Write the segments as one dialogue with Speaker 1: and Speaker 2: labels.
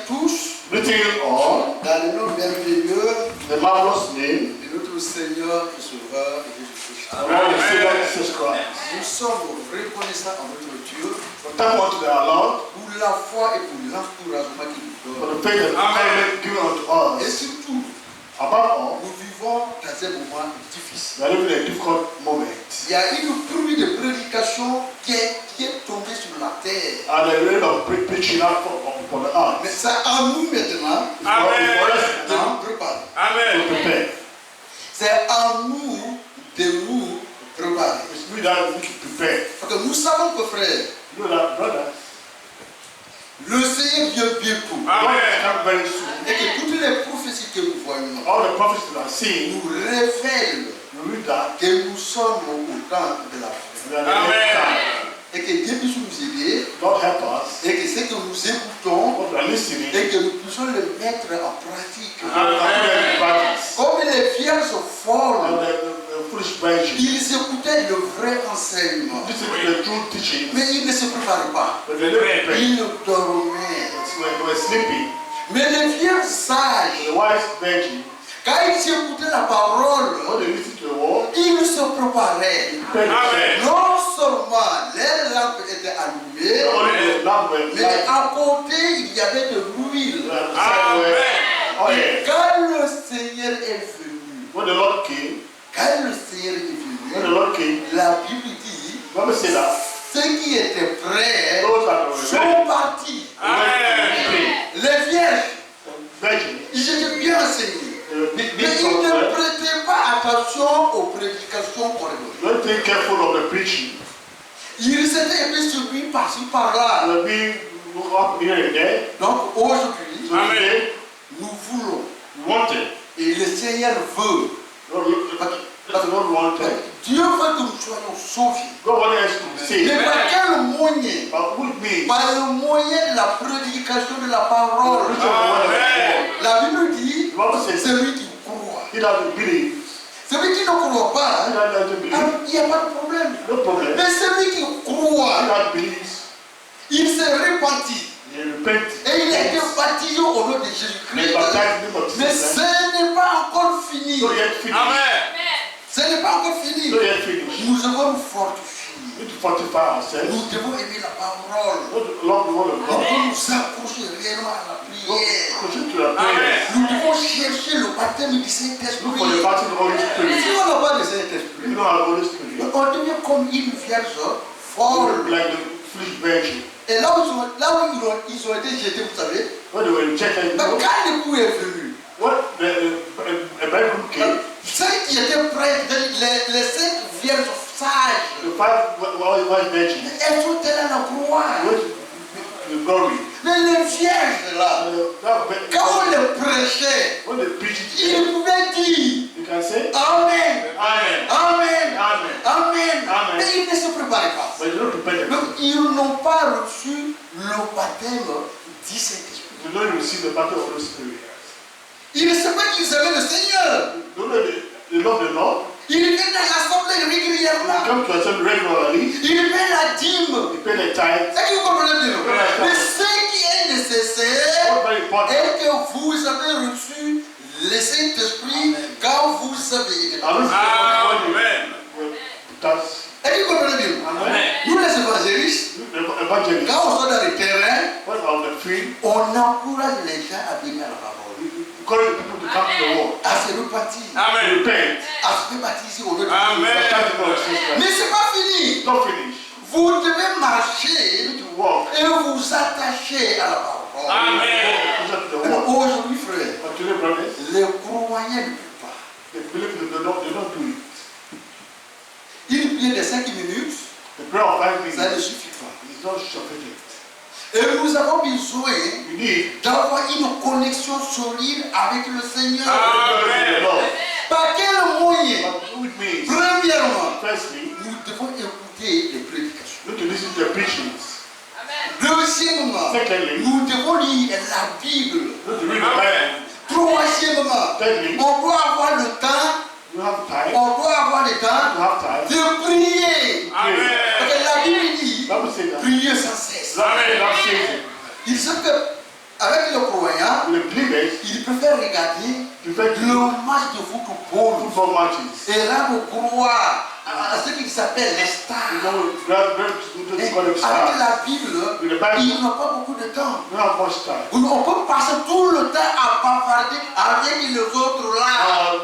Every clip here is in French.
Speaker 1: tous
Speaker 2: Greeting you all.
Speaker 1: dans le nom merveilleux
Speaker 2: The marvelous name.
Speaker 1: de notre Seigneur et Sauveur Jésus-Christ.
Speaker 2: Amen. Jesus Christ.
Speaker 1: Nous sommes reconnaissants à notre Dieu
Speaker 2: We thank God to our Lord
Speaker 1: pour la foi et pour l'encouragement qu'il nous
Speaker 2: for
Speaker 1: donne.
Speaker 2: the faith and encouragement given unto
Speaker 1: Et
Speaker 2: us.
Speaker 1: surtout,
Speaker 2: Above all,
Speaker 1: nous vivons dans un moment difficile.
Speaker 2: we are living a difficult moment.
Speaker 1: Il y a une pluie de prédication qui est tombée sur la terre.
Speaker 2: And the rain of preaching out upon the
Speaker 1: Mais
Speaker 2: earth.
Speaker 1: c'est à nous maintenant
Speaker 2: Amen.
Speaker 1: de nous préparer.
Speaker 2: To prepare.
Speaker 1: C'est à nous de nous préparer.
Speaker 2: It's we that need to prepare.
Speaker 1: Parce que nous savons que frère,
Speaker 2: You know that, brother.
Speaker 1: le Seigneur vient bientôt.
Speaker 2: God is coming very soon.
Speaker 1: Et que toutes les prophéties que nous voyons
Speaker 2: All the prophets that are seeing,
Speaker 1: nous révèlent
Speaker 2: you read that.
Speaker 1: que nous sommes au temps de la fin.
Speaker 2: We are in the end time.
Speaker 1: Et que Dieu puisse nous aider.
Speaker 2: God help us.
Speaker 1: Et que ce que nous écoutons,
Speaker 2: God, we are listening.
Speaker 1: et que nous puissions le mettre en pratique.
Speaker 2: Amen.
Speaker 1: Comme les vierges folles,
Speaker 2: And the foolish virgin.
Speaker 1: ils écoutaient le vrai enseignement.
Speaker 2: This is the true teaching.
Speaker 1: Mais ils ne se préparaient pas.
Speaker 2: But they didn't prepare.
Speaker 1: Ils dormaient.
Speaker 2: They were sleeping.
Speaker 1: Mais les vierges sages,
Speaker 2: The wise virgin,
Speaker 1: quand ils écoutaient la parole,
Speaker 2: when they listen to the word,
Speaker 1: ils se préparaient.
Speaker 2: they
Speaker 1: Non seulement les lampes étaient allumées,
Speaker 2: only the lamp were
Speaker 1: mais
Speaker 2: light.
Speaker 1: à côté il y avait de l'huile.
Speaker 2: Oh
Speaker 1: Et
Speaker 2: yeah.
Speaker 1: quand le Seigneur est venu,
Speaker 2: When the Lord came,
Speaker 1: quand le Seigneur est
Speaker 2: when the
Speaker 1: venu,
Speaker 2: Lord came,
Speaker 1: la Bible dit,
Speaker 2: Bible say that
Speaker 1: ceux qui étaient prêts
Speaker 2: those that were
Speaker 1: sont partis. Les vierges,
Speaker 2: virgin,
Speaker 1: ils étaient bien enseignés. Mais
Speaker 2: this
Speaker 1: ils ne
Speaker 2: one,
Speaker 1: prêtaient pas attention aux prédications correctes.
Speaker 2: don't take careful of the preaching.
Speaker 1: Ils s'étaient épais sur lui par-ci par-là.
Speaker 2: You'll be up here and there.
Speaker 1: Donc aujourd'hui,
Speaker 2: So today,
Speaker 1: nous voulons,
Speaker 2: we wanted.
Speaker 1: et le Seigneur veut,
Speaker 2: That's what we wanted.
Speaker 1: Dieu veut que nous soyons sauvés.
Speaker 2: God wanted us to say,
Speaker 1: Mais par quel moyen?
Speaker 2: but with me,
Speaker 1: Par le moyen de la prédication de la parole.
Speaker 2: preaching of the word of
Speaker 1: La Bible dit,
Speaker 2: God. The Bible says,
Speaker 1: celui qui croit.
Speaker 2: he doesn't believe.
Speaker 1: Celui qui ne croit
Speaker 2: He
Speaker 1: pas,
Speaker 2: doesn't believe.
Speaker 1: il n'y a pas de problème.
Speaker 2: No problem.
Speaker 1: Mais celui qui
Speaker 2: He
Speaker 1: croit,
Speaker 2: that believes,
Speaker 1: il s'est repenti.
Speaker 2: he repent.
Speaker 1: Et il a été baptisé au nom de
Speaker 2: He
Speaker 1: Jésus-Christ.
Speaker 2: baptized in the name of
Speaker 1: Mais
Speaker 2: Jesus.
Speaker 1: ce n'est pas encore fini.
Speaker 2: So yet finished.
Speaker 1: Ce n'est pas encore fini.
Speaker 2: So yet finished.
Speaker 1: Nous devons nous fortifier.
Speaker 2: We need to fortify ourselves.
Speaker 1: Nous devons aimer la parole.
Speaker 2: Love the word of
Speaker 1: Nous
Speaker 2: God.
Speaker 1: devons nous accrocher réellement à la prière.
Speaker 2: Continue to the prayer.
Speaker 1: Nous devons chercher le baptême du
Speaker 2: Look for the
Speaker 1: Saint-Esprit.
Speaker 2: baptism of the Holy
Speaker 1: Si
Speaker 2: Spirit.
Speaker 1: on n'a pas de
Speaker 2: You
Speaker 1: Saint-Esprit,
Speaker 2: don't have the Holy Spirit.
Speaker 1: on devient comme une vierge folle.
Speaker 2: Like the foolish virgin.
Speaker 1: Et là où ils ont été jetés, vous savez,
Speaker 2: When they were rejected,
Speaker 1: quand l'époux est venu,
Speaker 2: when a bridegroom came,
Speaker 1: ceux qui étaient prêts, les 5 vierges sages,
Speaker 2: the five wise virgins
Speaker 1: elles sont allées à la gloire.
Speaker 2: went to the glory.
Speaker 1: Mais les vierges là, quand on les prêchait,
Speaker 2: When they preached it,
Speaker 1: ils pouvaient dire
Speaker 2: you can say,
Speaker 1: Amen,
Speaker 2: Amen.
Speaker 1: Amen,
Speaker 2: Amen.
Speaker 1: Amen.
Speaker 2: Amen.
Speaker 1: Mais ils ne se préparaient pas.
Speaker 2: But you don't prepare them.
Speaker 1: Donc ils n'ont pas reçu le baptême du Saint-Esprit.
Speaker 2: You don't receive the baptism of the Holy Spirit.
Speaker 1: Ils ne savaient pas qu'ils avaient le Seigneur.
Speaker 2: Don't know they love the Lord.
Speaker 1: Ils viennent à l'assemblée
Speaker 2: They
Speaker 1: régulièrement.
Speaker 2: come to yourself regularly.
Speaker 1: Ils paient la dîme.
Speaker 2: They pay their tithes.
Speaker 1: Est-ce que vous comprenez bien? Mais ce qui est nécessaire
Speaker 2: What's very important?
Speaker 1: est que vous avez reçu le Saint-Esprit quand vous avez été.
Speaker 2: That's
Speaker 1: Est-ce que vous comprenez bien?
Speaker 2: Amen.
Speaker 1: Nous les évangélistes,
Speaker 2: The evangelist.
Speaker 1: quand on sort dans le terrain,
Speaker 2: When on the field,
Speaker 1: on encourage les gens à venir à la parole,
Speaker 2: we encourage people to come to the word.
Speaker 1: à se repentir,
Speaker 2: Repent.
Speaker 1: à se baptiser au nom de
Speaker 3: Amen.
Speaker 1: Jésus.
Speaker 2: Baptize the Lord Jesus
Speaker 1: Mais
Speaker 2: Christ.
Speaker 1: c'est pas fini.
Speaker 2: Don't finish.
Speaker 1: Vous devez
Speaker 2: You
Speaker 1: marcher
Speaker 2: need to walk.
Speaker 1: et vous attacher à la parole.
Speaker 2: Closer to the word.
Speaker 1: Aujourd'hui, frère,
Speaker 2: But today, brothers,
Speaker 1: les croyants ne peuvent pas.
Speaker 2: they believe that they don't do it.
Speaker 1: Une prière de 5 minutes,
Speaker 2: The prayer of 5
Speaker 1: ça ne
Speaker 2: minutes
Speaker 1: suffit pas.
Speaker 2: is not sufficient.
Speaker 1: Et nous avons besoin
Speaker 2: You need
Speaker 1: d'avoir une connexion solide avec le Seigneur.
Speaker 2: the Lord.
Speaker 1: Par quel moyen?
Speaker 2: But with me,
Speaker 1: Premièrement,
Speaker 2: firstly,
Speaker 1: nous devons écouter les prédications.
Speaker 2: you need to listen to the preachings.
Speaker 1: Deuxièmement,
Speaker 2: Secondly, you
Speaker 1: nous devons lire la Bible.
Speaker 2: need to read the Bible.
Speaker 1: Troisièmement,
Speaker 2: Thirdly,
Speaker 1: on doit avoir le temps,
Speaker 2: you have time.
Speaker 1: on doit avoir le
Speaker 2: You
Speaker 1: temps
Speaker 2: have time.
Speaker 1: de prier. Parce que la Bible dit,
Speaker 2: Bible says that.
Speaker 1: prier sans cesse.
Speaker 2: That says it.
Speaker 1: Il sait que avec les croyants,
Speaker 2: with the believers,
Speaker 1: ils préfèrent regarder
Speaker 2: prefer to
Speaker 1: le
Speaker 2: do
Speaker 1: match de football
Speaker 2: football matches.
Speaker 1: et rendre gloire à ce qu'ils appellent les stars.
Speaker 2: You know,
Speaker 1: Et
Speaker 2: God of
Speaker 1: avec
Speaker 2: stars.
Speaker 1: la Bible,
Speaker 2: With the Bible,
Speaker 1: ils n'ont pas beaucoup de temps.
Speaker 2: we don't have much time.
Speaker 1: On peut passer tout le temps à bavarder avec les autres là.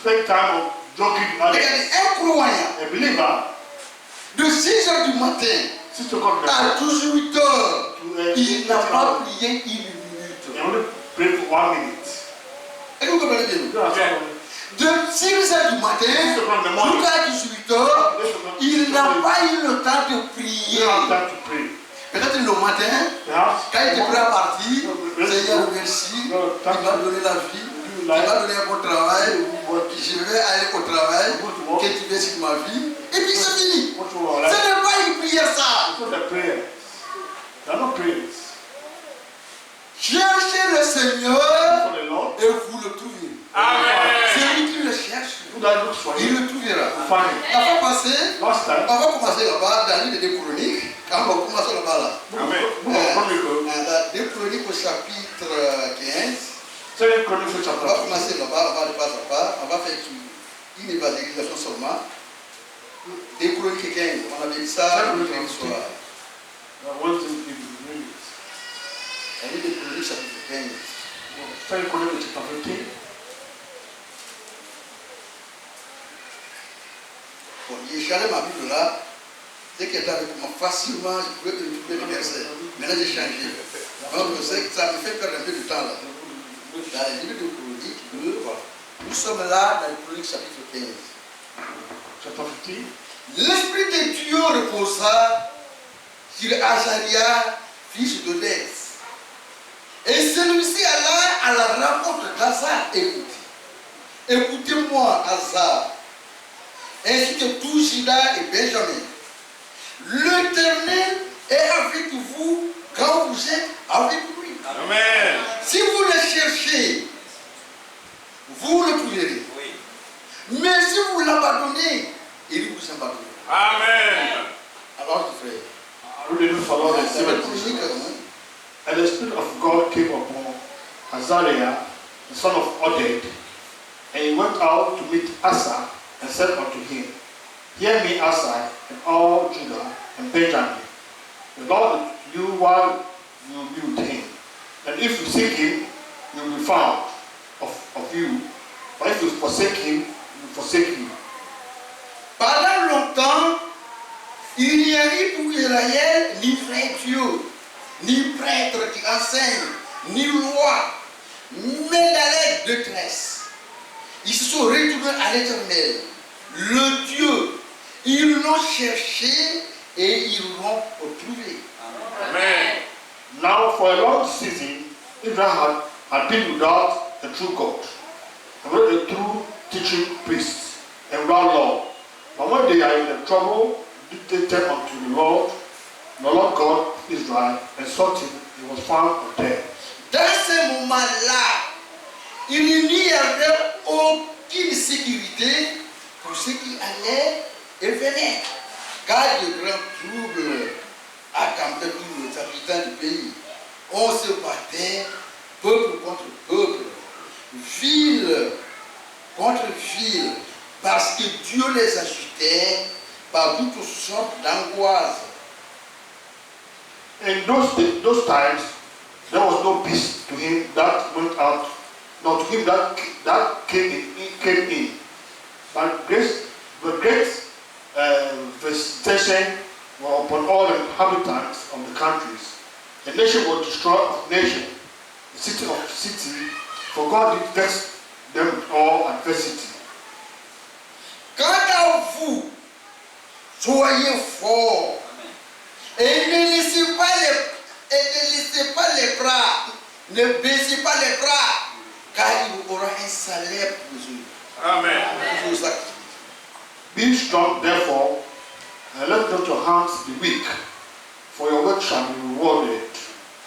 Speaker 2: Spend time on joking
Speaker 1: Regardez,
Speaker 2: others.
Speaker 1: un croyant
Speaker 2: A believer,
Speaker 1: de 6 heures du matin
Speaker 2: 6 o'clock in the
Speaker 1: à 18 heures,
Speaker 2: morning,
Speaker 1: il n'a pas
Speaker 2: hours.
Speaker 1: prié une
Speaker 2: They
Speaker 1: minute.
Speaker 2: only pray for 1 minute.
Speaker 1: Est-ce que vous comprenez bien?
Speaker 2: You know,
Speaker 1: De 6 heures du
Speaker 2: 6
Speaker 1: matin
Speaker 2: o'clock in the morning,
Speaker 1: jusqu'à 18 heures, il n'a pas eu le temps de
Speaker 2: you
Speaker 1: prier.
Speaker 2: don't have time to pray.
Speaker 1: Peut-être le matin,
Speaker 2: Perhaps,
Speaker 1: quand il est prêt à partir, Seigneur, merci, il m'a donné la vie, il m'a donné un bon travail, je vais aller au travail, que tu veux sur ma vie, et puis c'est fini.
Speaker 2: what
Speaker 1: Ce
Speaker 2: you are
Speaker 1: n'est
Speaker 2: like,
Speaker 1: pas une prière ça.
Speaker 2: it's not the prayers. They are not prayers.
Speaker 1: Cherchez le Seigneur
Speaker 2: For the Lord,
Speaker 1: et vous le trouverez.
Speaker 3: Amen.
Speaker 1: Celui qui le cherche,
Speaker 2: who that looks for
Speaker 1: il
Speaker 2: him,
Speaker 1: le trouvera.
Speaker 2: will find him.
Speaker 1: La fois passée,
Speaker 2: Last time,
Speaker 1: on va commencer là-bas dans l'île des Chroniques, quand on va commencer là-bas là.
Speaker 3: Amen.
Speaker 2: Book of Chronicles,
Speaker 1: Dans 2 Chroniques au chapitre 15,
Speaker 2: 2 Chronicles
Speaker 1: on
Speaker 2: chapter
Speaker 1: va
Speaker 2: 2.
Speaker 1: commencer là-bas, on va aller pas à pas, on va faire une évangélisation seulement. 2 Chroniques 15, on avait dit ça le premier soir.
Speaker 2: One thing you read it.
Speaker 1: La l'île des Chroniques chapitre 15.
Speaker 2: 2 Chronicles chapter 15.
Speaker 1: Bon, j'ai changé ma Bible là. Dès qu'elle était avec moi, facilement, je pouvais trouver le verset. Maintenant, j'ai changé. Donc, je sais que ça me fait perdre un peu de temps là. Dans la Bible de Chroniques, voilà. Nous sommes là dans le Chroniques chapitre 15.
Speaker 2: Chapter 15.
Speaker 1: L'Esprit de Dieu reposa sur Azaria, fils de Dès. Et celui-ci alla à la rencontre d'Azar. Écoutez-moi, Azar, ainsi que tout Juda et Benjamin. L'Éternel est avec vous quand vous êtes avec lui.
Speaker 3: Amen.
Speaker 1: Si vous le cherchez, vous le trouverez. Mais si vous l'abandonnez, il vous abandonnera.
Speaker 3: Amen.
Speaker 1: Alors, frère,
Speaker 2: Read it for Lord and
Speaker 1: c'est la
Speaker 2: 17.
Speaker 1: chronique, hein?
Speaker 2: And the Spirit of God came upon Azariah, the son of Oded, and he went out to meet Asa and said unto him, Hear me, Asa, and all Judah and Benjamin. The Lord will do while you will be with him. And if you seek him, he will be found of you. But if you forsake him, he will forsake you.
Speaker 1: Pendant longtemps, il n'y a eu pour Israël ni vrai Dieu, ni prêtre qui enseigne, ni loi, mais dans leur détresse. Ils se sont retournés à l'Éternel, le Dieu. Ils l'ont cherché et ils l'ont trouvé.
Speaker 3: Amen.
Speaker 2: Now for a long season, Israel had been without a true God, and without a true teaching priest, and without law. But when they are in the trouble, they turn unto the Lord God of Israel, and sought him, he was found of them.
Speaker 1: Dans ce moment-là, il n'y avait aucune sécurité pour ceux qui allaient et venaient. Car de grands troubles accampaient tous les habitants du pays. On se battait, peuple contre peuple, ville contre ville, parce que Dieu les agitait par toutes sortes d'angoisses.
Speaker 2: In those times, there was no peace to him that went out, nor to him that came in. But great visitation were upon all the inhabitants of the countries. The nation was destroyed of nation, the city of city, for God did vex them with all adversity.
Speaker 1: Quant à vous, soyez forts et ne laissez pas les bras, ne baissez pas les bras, car il vous aura un salaire pour vous.
Speaker 3: Amen.
Speaker 1: Pour vos activités.
Speaker 2: Be strong, therefore, and let not your hands be weak, for your work shall be rewarded.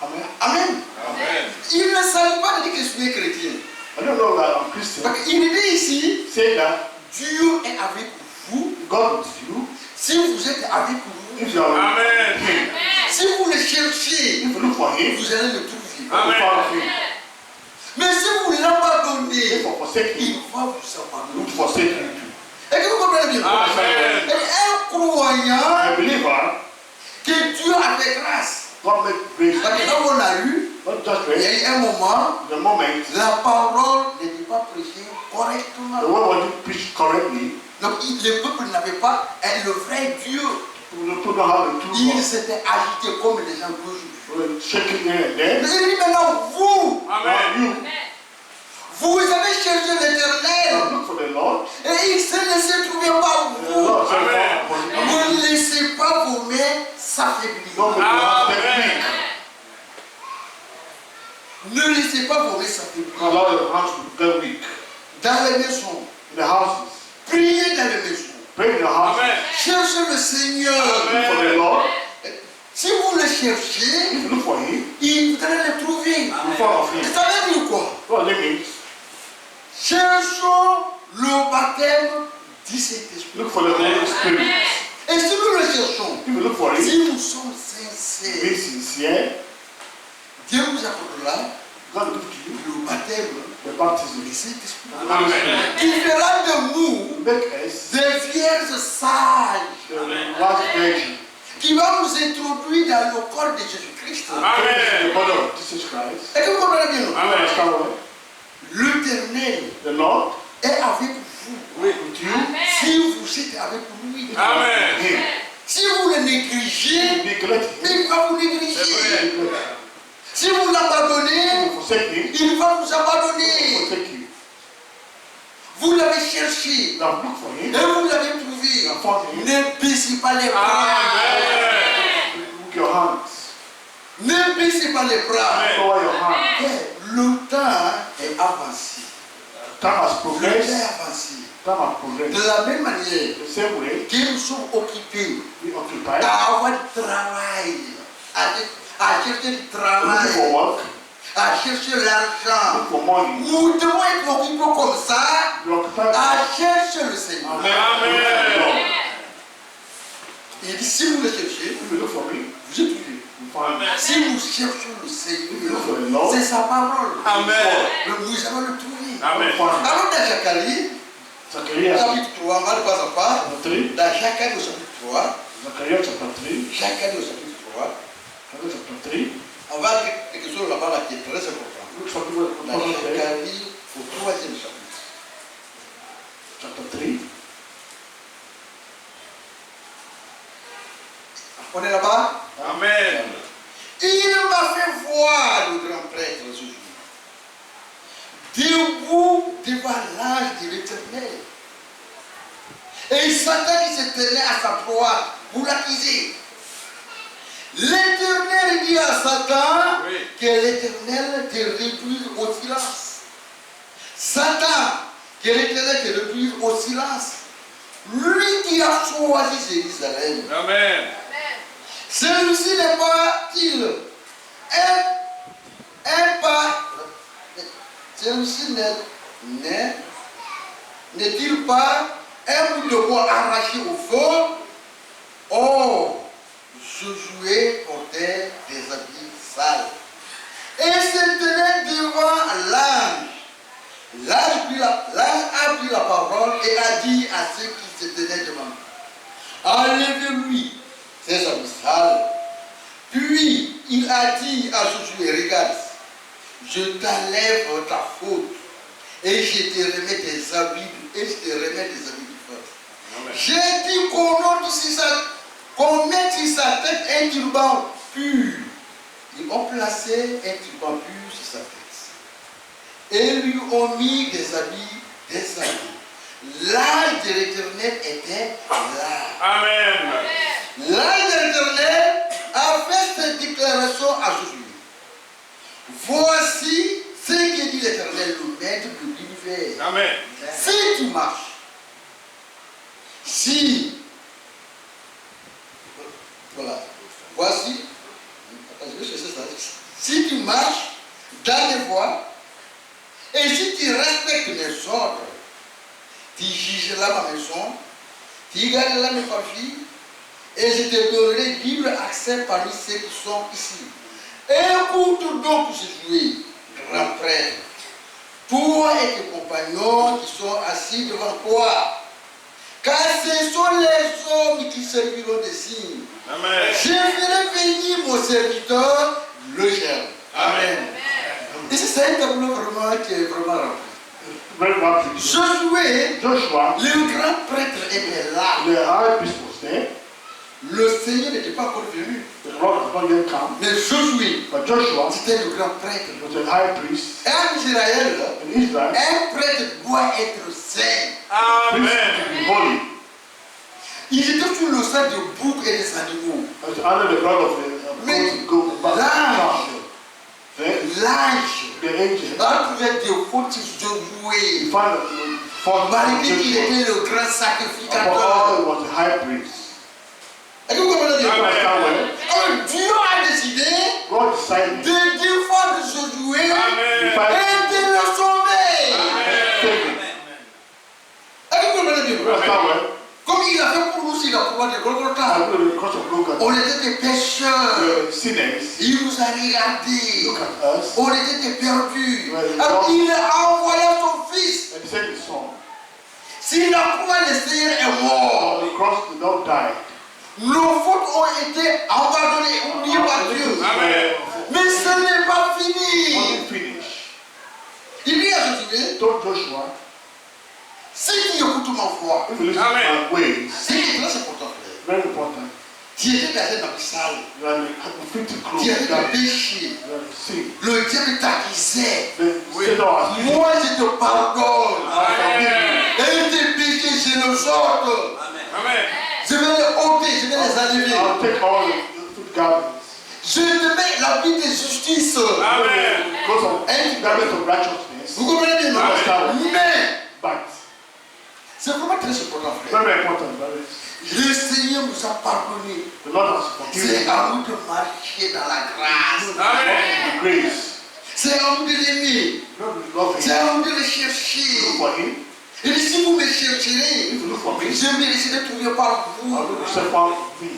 Speaker 2: Amen.
Speaker 1: Amen.
Speaker 3: Amen.
Speaker 1: Il ne s'agit pas de dire que je suis chrétien.
Speaker 2: I don't know that I'm Christian.
Speaker 1: Parce qu'il dit ici,
Speaker 2: Say that
Speaker 1: Dieu est avec vous.
Speaker 2: God with you.
Speaker 1: Si vous êtes avec vous,
Speaker 2: If you are
Speaker 3: Amen.
Speaker 2: with him,
Speaker 1: si vous le cherchez,
Speaker 2: if you look for him,
Speaker 1: vous allez le trouver. suivre.
Speaker 2: You follow him.
Speaker 1: Mais si vous l'abandonnez,
Speaker 2: If you forsake
Speaker 1: il
Speaker 2: him,
Speaker 1: va vous
Speaker 2: he
Speaker 1: abandonner.
Speaker 2: will forsake you too.
Speaker 1: Est-ce que vous comprenez bien?
Speaker 3: Amen.
Speaker 1: Et un croyant
Speaker 2: A believer,
Speaker 1: que Dieu a fait grâce.
Speaker 2: God make grace.
Speaker 1: Parce que là, on a lu,
Speaker 2: Not just
Speaker 1: il y
Speaker 2: grace.
Speaker 1: a eu un moment,
Speaker 2: The moment
Speaker 1: la parole n'était pas prêchée
Speaker 2: the
Speaker 1: correctement.
Speaker 2: word wasn't preached correctly,
Speaker 1: Donc le peuple n'avait pas le vrai Dieu.
Speaker 2: people don't have the true
Speaker 1: Il
Speaker 2: God.
Speaker 1: s'était agité comme les gens d'aujourd'hui.
Speaker 2: They were shaking here and there.
Speaker 1: Mais il dit maintenant, vous,
Speaker 3: Amen.
Speaker 1: vous avez cherché l'Éternel.
Speaker 2: Look for the Lord.
Speaker 1: Et il s'est laissé trouver par
Speaker 2: The
Speaker 1: vous.
Speaker 2: Lord said,
Speaker 3: Amen.
Speaker 2: "Fall upon you."
Speaker 1: Ne laissez pas vos mains s'affaiblir.
Speaker 2: Don't make your heart get
Speaker 3: Amen.
Speaker 2: weak.
Speaker 1: Ne laissez pas vos mains s'affaiblir.
Speaker 2: Don't allow your hands to get weak.
Speaker 1: Dans les maisons,
Speaker 2: In the houses,
Speaker 1: priez dans les maisons.
Speaker 2: pray in the houses.
Speaker 3: Amen.
Speaker 1: Cherchez le Seigneur.
Speaker 2: Look for the Lord.
Speaker 1: Si vous le cherchez,
Speaker 2: If you look for him,
Speaker 1: vous allez le trouver.
Speaker 2: you fall of him.
Speaker 1: Ça veut dire quoi?
Speaker 2: What it means,
Speaker 1: Cherchons le baptême du Saint-Esprit.
Speaker 2: look for the Holy Spirit.
Speaker 1: Et si nous le cherchons,
Speaker 2: If you look for him,
Speaker 1: si nous sommes
Speaker 2: be
Speaker 1: sincères,
Speaker 2: sincere,
Speaker 1: Dieu vous accordera
Speaker 2: God will give to you
Speaker 1: le baptême
Speaker 2: the baptism.
Speaker 1: du Saint-Esprit.
Speaker 3: Amen.
Speaker 1: Il fera de nous
Speaker 2: Make us
Speaker 1: des vierges sages
Speaker 2: the wise virgin.
Speaker 1: qui va nous introduire dans le corps de Jésus-Christ.
Speaker 3: Amen.
Speaker 2: The body of Jesus Christ.
Speaker 1: Est-ce que vous comprenez bien?
Speaker 2: You
Speaker 3: Amen.
Speaker 2: understand what?
Speaker 1: L'Éternel
Speaker 2: The Lord
Speaker 1: est avec vous.
Speaker 2: with you.
Speaker 1: Si vous êtes avec lui,
Speaker 3: Amen.
Speaker 2: Him.
Speaker 1: si vous le négligez,
Speaker 2: Neglect him.
Speaker 1: il va vous
Speaker 3: C'est
Speaker 1: négliger.
Speaker 3: vrai.
Speaker 1: Si vous l'abandonnez,
Speaker 2: You forsake him.
Speaker 1: il va vous
Speaker 2: He
Speaker 1: abandonner.
Speaker 2: will forsake you.
Speaker 1: Vous l'avez cherché
Speaker 2: You have looked for him.
Speaker 1: et vous l'avez
Speaker 2: You
Speaker 1: trouvé.
Speaker 2: have found him.
Speaker 1: Ne baissez pas les bras.
Speaker 3: Amen.
Speaker 2: Look your hands.
Speaker 1: Ne baissez pas les bras.
Speaker 3: Amen.
Speaker 2: Lower your hands.
Speaker 1: Le temps est avancé.
Speaker 2: Time has
Speaker 1: Le temps est
Speaker 2: progressed.
Speaker 1: avancé.
Speaker 2: Time has
Speaker 1: De
Speaker 2: progressed.
Speaker 1: la même manière
Speaker 2: The same way,
Speaker 1: que nous sommes occupés
Speaker 2: we occupy.
Speaker 1: à avoir du travail, à chercher du
Speaker 2: Looking for
Speaker 1: travail,
Speaker 2: work.
Speaker 1: à chercher l'argent.
Speaker 2: Look for money.
Speaker 1: Nous devons être occupés comme ça
Speaker 2: You occupy.
Speaker 1: à chercher le Seigneur.
Speaker 2: Amen.
Speaker 3: Amen.
Speaker 1: Il dit si vous le cherchez,
Speaker 2: If you look for me,
Speaker 1: vous êtes trouvés.
Speaker 2: you find me.
Speaker 1: Si nous cherchons le
Speaker 2: If you look for
Speaker 1: Seigneur,
Speaker 2: the Lord,
Speaker 1: c'est sa parole.
Speaker 3: Amen.
Speaker 1: Nous allons le trouver.
Speaker 3: Amen.
Speaker 2: you find me.
Speaker 1: Alors dans Zacharie,
Speaker 2: Zachariah
Speaker 1: chapitre 3, on va de pas à pas.
Speaker 2: chapter 3.
Speaker 1: Dans Zacharie au chapitre 3,
Speaker 2: Zachariah chapter 3.
Speaker 1: Zacharie au chapitre 3,
Speaker 2: Zachariah chapter 3.
Speaker 1: on va dire quelque chose là-bas là, qui est très important.
Speaker 2: Look something what
Speaker 1: Dans
Speaker 2: important there.
Speaker 1: Zacharie au 3e chapitre.
Speaker 2: Chapter 3.
Speaker 1: On est là-bas.
Speaker 3: Amen.
Speaker 1: Il m'a fait voir le grand prêtre ce jour, debout devant l'ange de l'Éternel. Et Satan qui se tenait à sa proie pour l'accuser. L'Éternel dit à Satan
Speaker 3: Oui.
Speaker 1: que l'Éternel te réduise au silence. Satan, que l'Éternel te réduise au silence. Lui qui a choisi Jérusalem.
Speaker 3: Amen.
Speaker 1: Celui-ci n'est pas-il un pas. Celui-ci n'est-il pas un bout de bois arraché au feu? Oh, Josué portait des habits sales et se tenait devant l'ange. L'ange a pris la parole et a dit à ceux qui se tenaient devant lui, enlevez-lui ses habits sales. Puis il a dit à Josué, regarde, je t'enlève ta faute et je te remets tes habits du feu. J'ai dit qu'on mette sur sa tête un turban pur. Ils ont placé un turban pur sur sa tête et lui ont mis des habits. L'âge de l'Éternel était là.
Speaker 3: Amen.
Speaker 1: L'ange de l'Éternel a fait cette déclaration à Josué. Voici ce que dit l'Éternel, le maître de l'univers.
Speaker 3: Amen.
Speaker 1: Si tu marches, voilà, voici, attends, je vais chercher ça. Si tu marches dans les voies, et si tu respectes mes ordres, tu jugeras ma maison, tu garderas mes papiers, et je te donnerai libre accès parmi ceux qui sont ici. Écoute donc Josué, grand prêtre, toi et tes compagnons qui sont assis devant toi, car ce sont les hommes qui serviront des signes.
Speaker 3: Amen.
Speaker 1: Je ferai venir mon serviteur, le germe. Amen. Et c'est un tableau vraiment qui est vraiment rempli.
Speaker 2: Very rapidly.
Speaker 1: Josué,
Speaker 2: Joshua,
Speaker 1: le grand prêtre était là.
Speaker 2: the high priest was there.
Speaker 1: Le Seigneur n'était pas encore venu.
Speaker 2: The Lord had not yet come.
Speaker 1: Mais Josué,
Speaker 2: But Joshua
Speaker 1: c'était le grand prêtre.
Speaker 2: was a high priest
Speaker 1: En Israël,
Speaker 2: in Israel.
Speaker 1: un prêtre doit être saint.
Speaker 3: Amen.
Speaker 2: Priest to be holy.
Speaker 1: Ils étaient sous le sang de boucs et des animaux.
Speaker 2: And under the blood of the
Speaker 1: Mais
Speaker 2: goat and buck.
Speaker 1: l'ange,
Speaker 2: Then
Speaker 1: l'ange,
Speaker 2: the angel
Speaker 1: a trouvé des fautes sur Josué.
Speaker 2: found that
Speaker 1: Malgré qu'il
Speaker 2: Joshua,
Speaker 1: était le grand
Speaker 2: upon
Speaker 1: sacrificateur.
Speaker 2: all, he was a high priest.
Speaker 1: Est-ce que vous comprenez bien?
Speaker 3: Amen.
Speaker 1: Alors Dieu a décidé
Speaker 2: God decided
Speaker 1: de défendre Josué
Speaker 3: Amen.
Speaker 1: et de le sauver.
Speaker 2: to save him.
Speaker 1: Est-ce que vous comprenez
Speaker 2: You
Speaker 1: bien?
Speaker 2: understand well?
Speaker 1: Comme il a fait pour nous sur la croix de Golgotha.
Speaker 2: I go to the cross of Golgotha.
Speaker 1: On était des pécheurs.
Speaker 2: We were sinners.
Speaker 1: Il nous a regardés.
Speaker 2: Look at us.
Speaker 1: On était des perdus.
Speaker 2: Ouais,
Speaker 1: Alors
Speaker 2: donc-
Speaker 1: il a envoyé son fils.
Speaker 2: And he sent his son.
Speaker 1: Si la croix le Seigneur est mort,
Speaker 2: On the cross did not die.
Speaker 1: nos fautes ont été abandonnées, oubliées par Dieu.
Speaker 3: Amen.
Speaker 1: Mais ce n'est pas fini.
Speaker 2: Wasn't finished.
Speaker 1: Il dit à Josué,
Speaker 2: Told Joshua,
Speaker 1: si tu écoutes ma voix,
Speaker 2: if you listen
Speaker 3: Amen.
Speaker 2: to my ways,
Speaker 1: c'est très important, frère.
Speaker 2: very important.
Speaker 1: Tu étais dans un abyssal,
Speaker 2: You are the filthy clothes.
Speaker 1: tu
Speaker 2: You
Speaker 1: avais
Speaker 2: are
Speaker 1: des péchés.
Speaker 2: the sin.
Speaker 1: Le diable t'accusait.
Speaker 2: The Satan has given
Speaker 1: Moi, je te pardonne.
Speaker 3: Amen.
Speaker 1: Et tes péchés, je les ôte.
Speaker 3: Amen.
Speaker 1: Je vais les ôter, je vais les enlever.
Speaker 2: I'll take all the filthy garments.
Speaker 1: Je te mets la vie de justice.
Speaker 3: Amen.
Speaker 2: Because of any garment of righteousness.
Speaker 1: Vous comprenez bien, non?
Speaker 2: Amen.
Speaker 1: Mais,
Speaker 2: But
Speaker 1: c'est vraiment très important, frère.
Speaker 2: very important, brothers.
Speaker 1: Le Seigneur nous a pardonné.
Speaker 2: The Lord has forgiven
Speaker 1: C'est à nous de marcher dans la grâce.
Speaker 3: Amen.
Speaker 2: the grace.
Speaker 1: C'est à nous de l'aimer.
Speaker 2: Not to love
Speaker 1: C'est
Speaker 2: him.
Speaker 1: à nous de le
Speaker 2: Look
Speaker 1: chercher.
Speaker 2: for him.
Speaker 1: Et si vous me chercherez,
Speaker 2: If you look for me,
Speaker 1: je mériterai de trouver par
Speaker 2: I'll
Speaker 1: vous.
Speaker 2: look yourself out for me.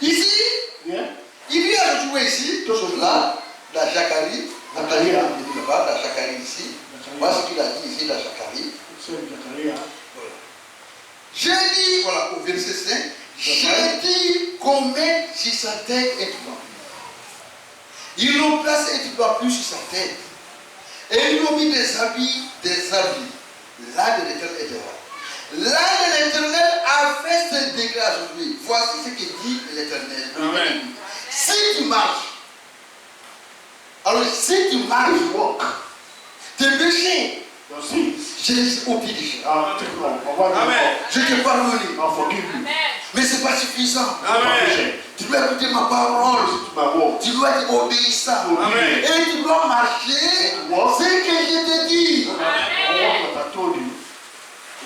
Speaker 1: Ici,
Speaker 2: Yeah?
Speaker 1: il y a joué ici, là, la Zacharie. Attendez, là, il dit là-bas, la Zacharie ici. Voilà ce qu'il a dit ici, la Zacharie.
Speaker 2: So Zechariah.
Speaker 1: J'ai dit, voilà, au verset 5, j'ai dit combien sur sa tête et tu vas plus. Ils l'ont placé et tu vas plus sur sa tête. Et ils lui ont mis des habits, Là de l'Éternel était là. Là de l'Éternel a fait ce décret à Josué. Voici ce que dit l'Éternel.
Speaker 3: Amen.
Speaker 1: Si tu marches, alors si tu marches,
Speaker 2: Walk.
Speaker 1: tes péchés,
Speaker 2: Your sins.
Speaker 1: je les ai oubliés déjà.
Speaker 2: I'll take them. I'll wipe them
Speaker 3: Amen.
Speaker 2: off.
Speaker 1: Je t'ai pardonné.
Speaker 2: I'll forgive you.
Speaker 1: Mais ce n'est pas suffisant.
Speaker 3: Amen.
Speaker 1: Tu dois écouter ma parole.
Speaker 2: Listen to my word.
Speaker 1: Tu dois être obéissant.
Speaker 3: Amen.
Speaker 1: Et tu dois marcher ce que je te dis.
Speaker 2: All what I told you.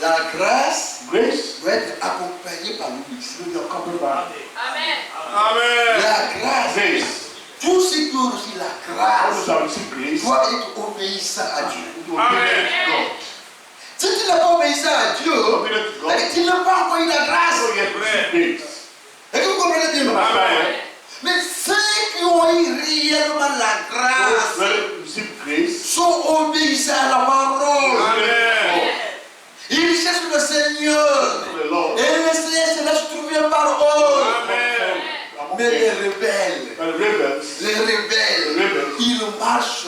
Speaker 1: La grâce
Speaker 2: Grace
Speaker 1: doit être accompagnée par l'obéissance.
Speaker 2: will be accompanied by
Speaker 3: Amen.
Speaker 1: La grâce.
Speaker 2: grace.
Speaker 1: Tous ceux qui ont reçu la
Speaker 2: All
Speaker 1: grâce
Speaker 2: those that receive grace
Speaker 1: doivent être obéissants à Dieu.
Speaker 2: will be obedient to God.
Speaker 1: Si tu n'es pas obéissant à Dieu,
Speaker 2: Obedient to God.
Speaker 1: tu n'as pas encore eu la grâce.
Speaker 2: So yet receive grace.
Speaker 1: Est-ce que vous comprenez bien?
Speaker 3: Amen.
Speaker 1: Mais ceux qui ont eu réellement la
Speaker 2: Those
Speaker 1: grâce
Speaker 2: that receive grace,
Speaker 1: sont obéissants à la parole.
Speaker 3: Amen.
Speaker 1: Ils cherchent le Seigneur.
Speaker 2: to the Lord.
Speaker 1: Et le Seigneur se laisse trouver par eux.
Speaker 3: Amen.
Speaker 2: Among
Speaker 1: Mais les
Speaker 2: them.
Speaker 1: rebelles,
Speaker 2: And the rebels,
Speaker 1: ils marchent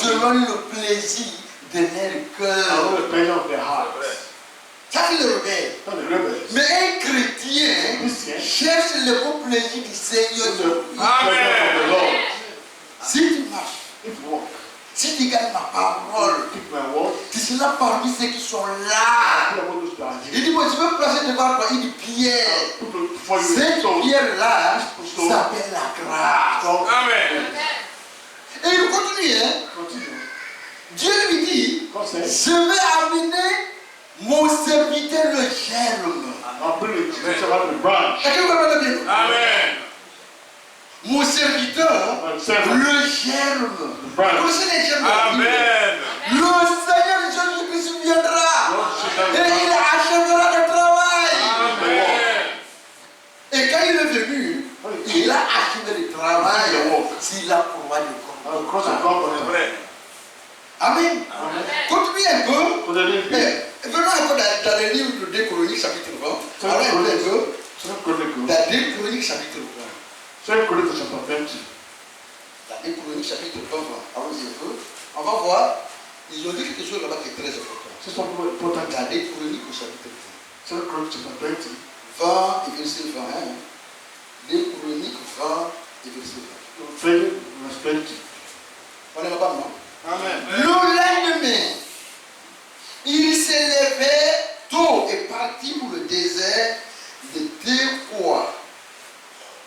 Speaker 1: selon le plaisir de leur
Speaker 2: are
Speaker 1: cœur.
Speaker 2: all the pleasure of their hearts.
Speaker 1: Ça, c'est les rebelles.
Speaker 2: Not the rebels.
Speaker 1: Mais un chrétien
Speaker 2: Christian
Speaker 1: cherche le bon plaisir du Seigneur.
Speaker 2: is the pleasure of the Lord.
Speaker 1: Si tu marches,
Speaker 2: If you walk,
Speaker 1: si tu gardes ma parole,
Speaker 2: keep my word,
Speaker 1: tu seras parmi ceux qui sont là.
Speaker 2: put about those that are
Speaker 1: Il
Speaker 2: here.
Speaker 1: dit, moi, je veux placer devant toi une pierre.
Speaker 2: Put before you
Speaker 1: Cette
Speaker 2: so
Speaker 1: pierre-là s'appelle la grâce.
Speaker 2: strong.
Speaker 3: Amen.
Speaker 1: Et il continue, hein.
Speaker 2: Continue.
Speaker 1: Dieu lui dit,
Speaker 2: God says,
Speaker 1: je vais amener mon serviteur le germe.
Speaker 2: I'll bring it to the branch.
Speaker 1: Est-ce que vous comprenez bien?
Speaker 3: Amen.
Speaker 1: Mon serviteur,
Speaker 2: My servant,
Speaker 1: le germe.
Speaker 2: the
Speaker 1: Vous
Speaker 2: branch.
Speaker 1: connaissez les germes de la Bible?
Speaker 3: Amen.
Speaker 1: Le Seigneur Jésus-Christ viendra
Speaker 2: Lord, sit
Speaker 1: et
Speaker 2: down.
Speaker 1: il achèvera le travail.
Speaker 3: Amen.
Speaker 1: Et quand il est venu, il a achevé le travail sur Alors, un peu,
Speaker 2: Second Chronicles.
Speaker 1: la 2 Chroniques chapitre 20.
Speaker 2: Second Chronicles chapter 20.
Speaker 1: La 2 Chroniques chapitre 20. Allons-y un peu. On va voir. Ils ont dit quelque chose là-bas qui est très important.
Speaker 2: C'est something important.
Speaker 1: La 2 Chroniques au chapitre 20.
Speaker 2: Second Chronicles chapter 20.
Speaker 1: 20 et verset 20. 2 Chroniques 20 et verset 20.
Speaker 2: 20 verse 20.
Speaker 1: On est là-bas, non?
Speaker 3: Amen.
Speaker 1: Le lendemain, il s'est levé tôt et parti pour le désert de Tekoa.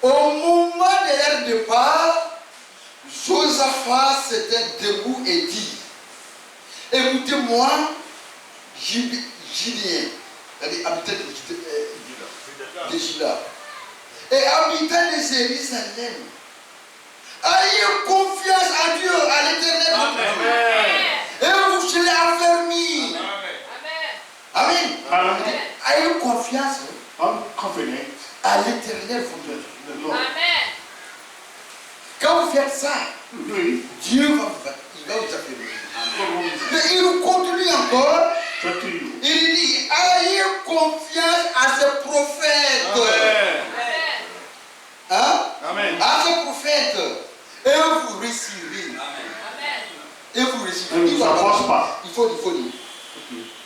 Speaker 1: Au moment de leur départ, Josaphat s'était debout et dit: écoutez-moi, Gideon, c'est-à-dire habitant de Juda, et habitant de Jérusalem, ayez confiance à Dieu, à l'Éternel votre Dieu, et vous serez affermis. Amen.
Speaker 2: Amen.
Speaker 1: Ayez confiance
Speaker 2: I'm confident
Speaker 1: à l'Éternel votre Dieu.
Speaker 2: the Lord.
Speaker 1: Quand vous faites ça,
Speaker 2: You do it.
Speaker 1: Dieu va vous affermir.
Speaker 2: God will
Speaker 1: Mais il continue encore.
Speaker 2: strengthen you.
Speaker 1: Il dit: ayez confiance à ce prophète. Hein?
Speaker 3: Amen.
Speaker 1: À ce prophète. Et vous réussirez. Et vous réussirez.
Speaker 2: And you shall prosper.
Speaker 1: Il faut dire.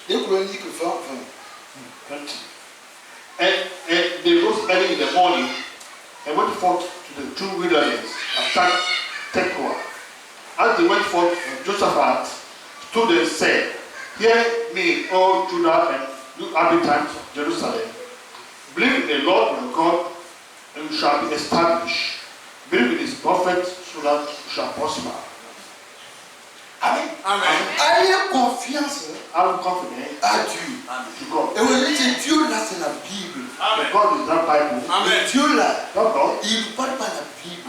Speaker 1: Les Chroniques 20.
Speaker 2: And they rose early in the morning and went forth to the two wilderness of Tekoa. As they went forth, Josaphat stood and said, hear me, O Judah and you inhabitants of Jerusalem. Believe in the Lord your God, and you shall be established. Believe in his prophets, so that you shall prosper.
Speaker 1: Amen.
Speaker 3: Amen.
Speaker 1: Ayez confiance
Speaker 2: I'm confident
Speaker 1: à Dieu.
Speaker 2: to God.
Speaker 1: Et vous dites, ce Dieu là, c'est la Bible.
Speaker 3: Amen.
Speaker 2: God is that Bible.
Speaker 3: Amen.
Speaker 1: Et Dieu là,
Speaker 2: Not God.
Speaker 1: il ne parle pas de la Bible.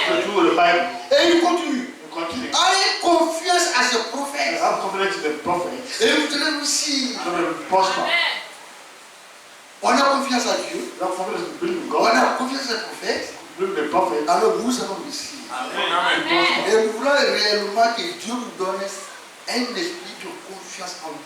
Speaker 2: The true the Bible.
Speaker 1: Et il continue.
Speaker 2: You continue.
Speaker 1: Ayez confiance à ce prophète.
Speaker 2: I'm confident in the prophet.
Speaker 1: Et vous allez aussi.
Speaker 2: So that you prosper.
Speaker 1: On a confiance à Dieu.
Speaker 2: You have confidence in believing
Speaker 1: On
Speaker 2: God.
Speaker 1: a confiance à ce prophète.
Speaker 2: Believe the prophet.
Speaker 1: Alors nous allons réussir.
Speaker 3: Amen.
Speaker 1: Et nous voulons réellement que Dieu nous donne un esprit de confiance en lui.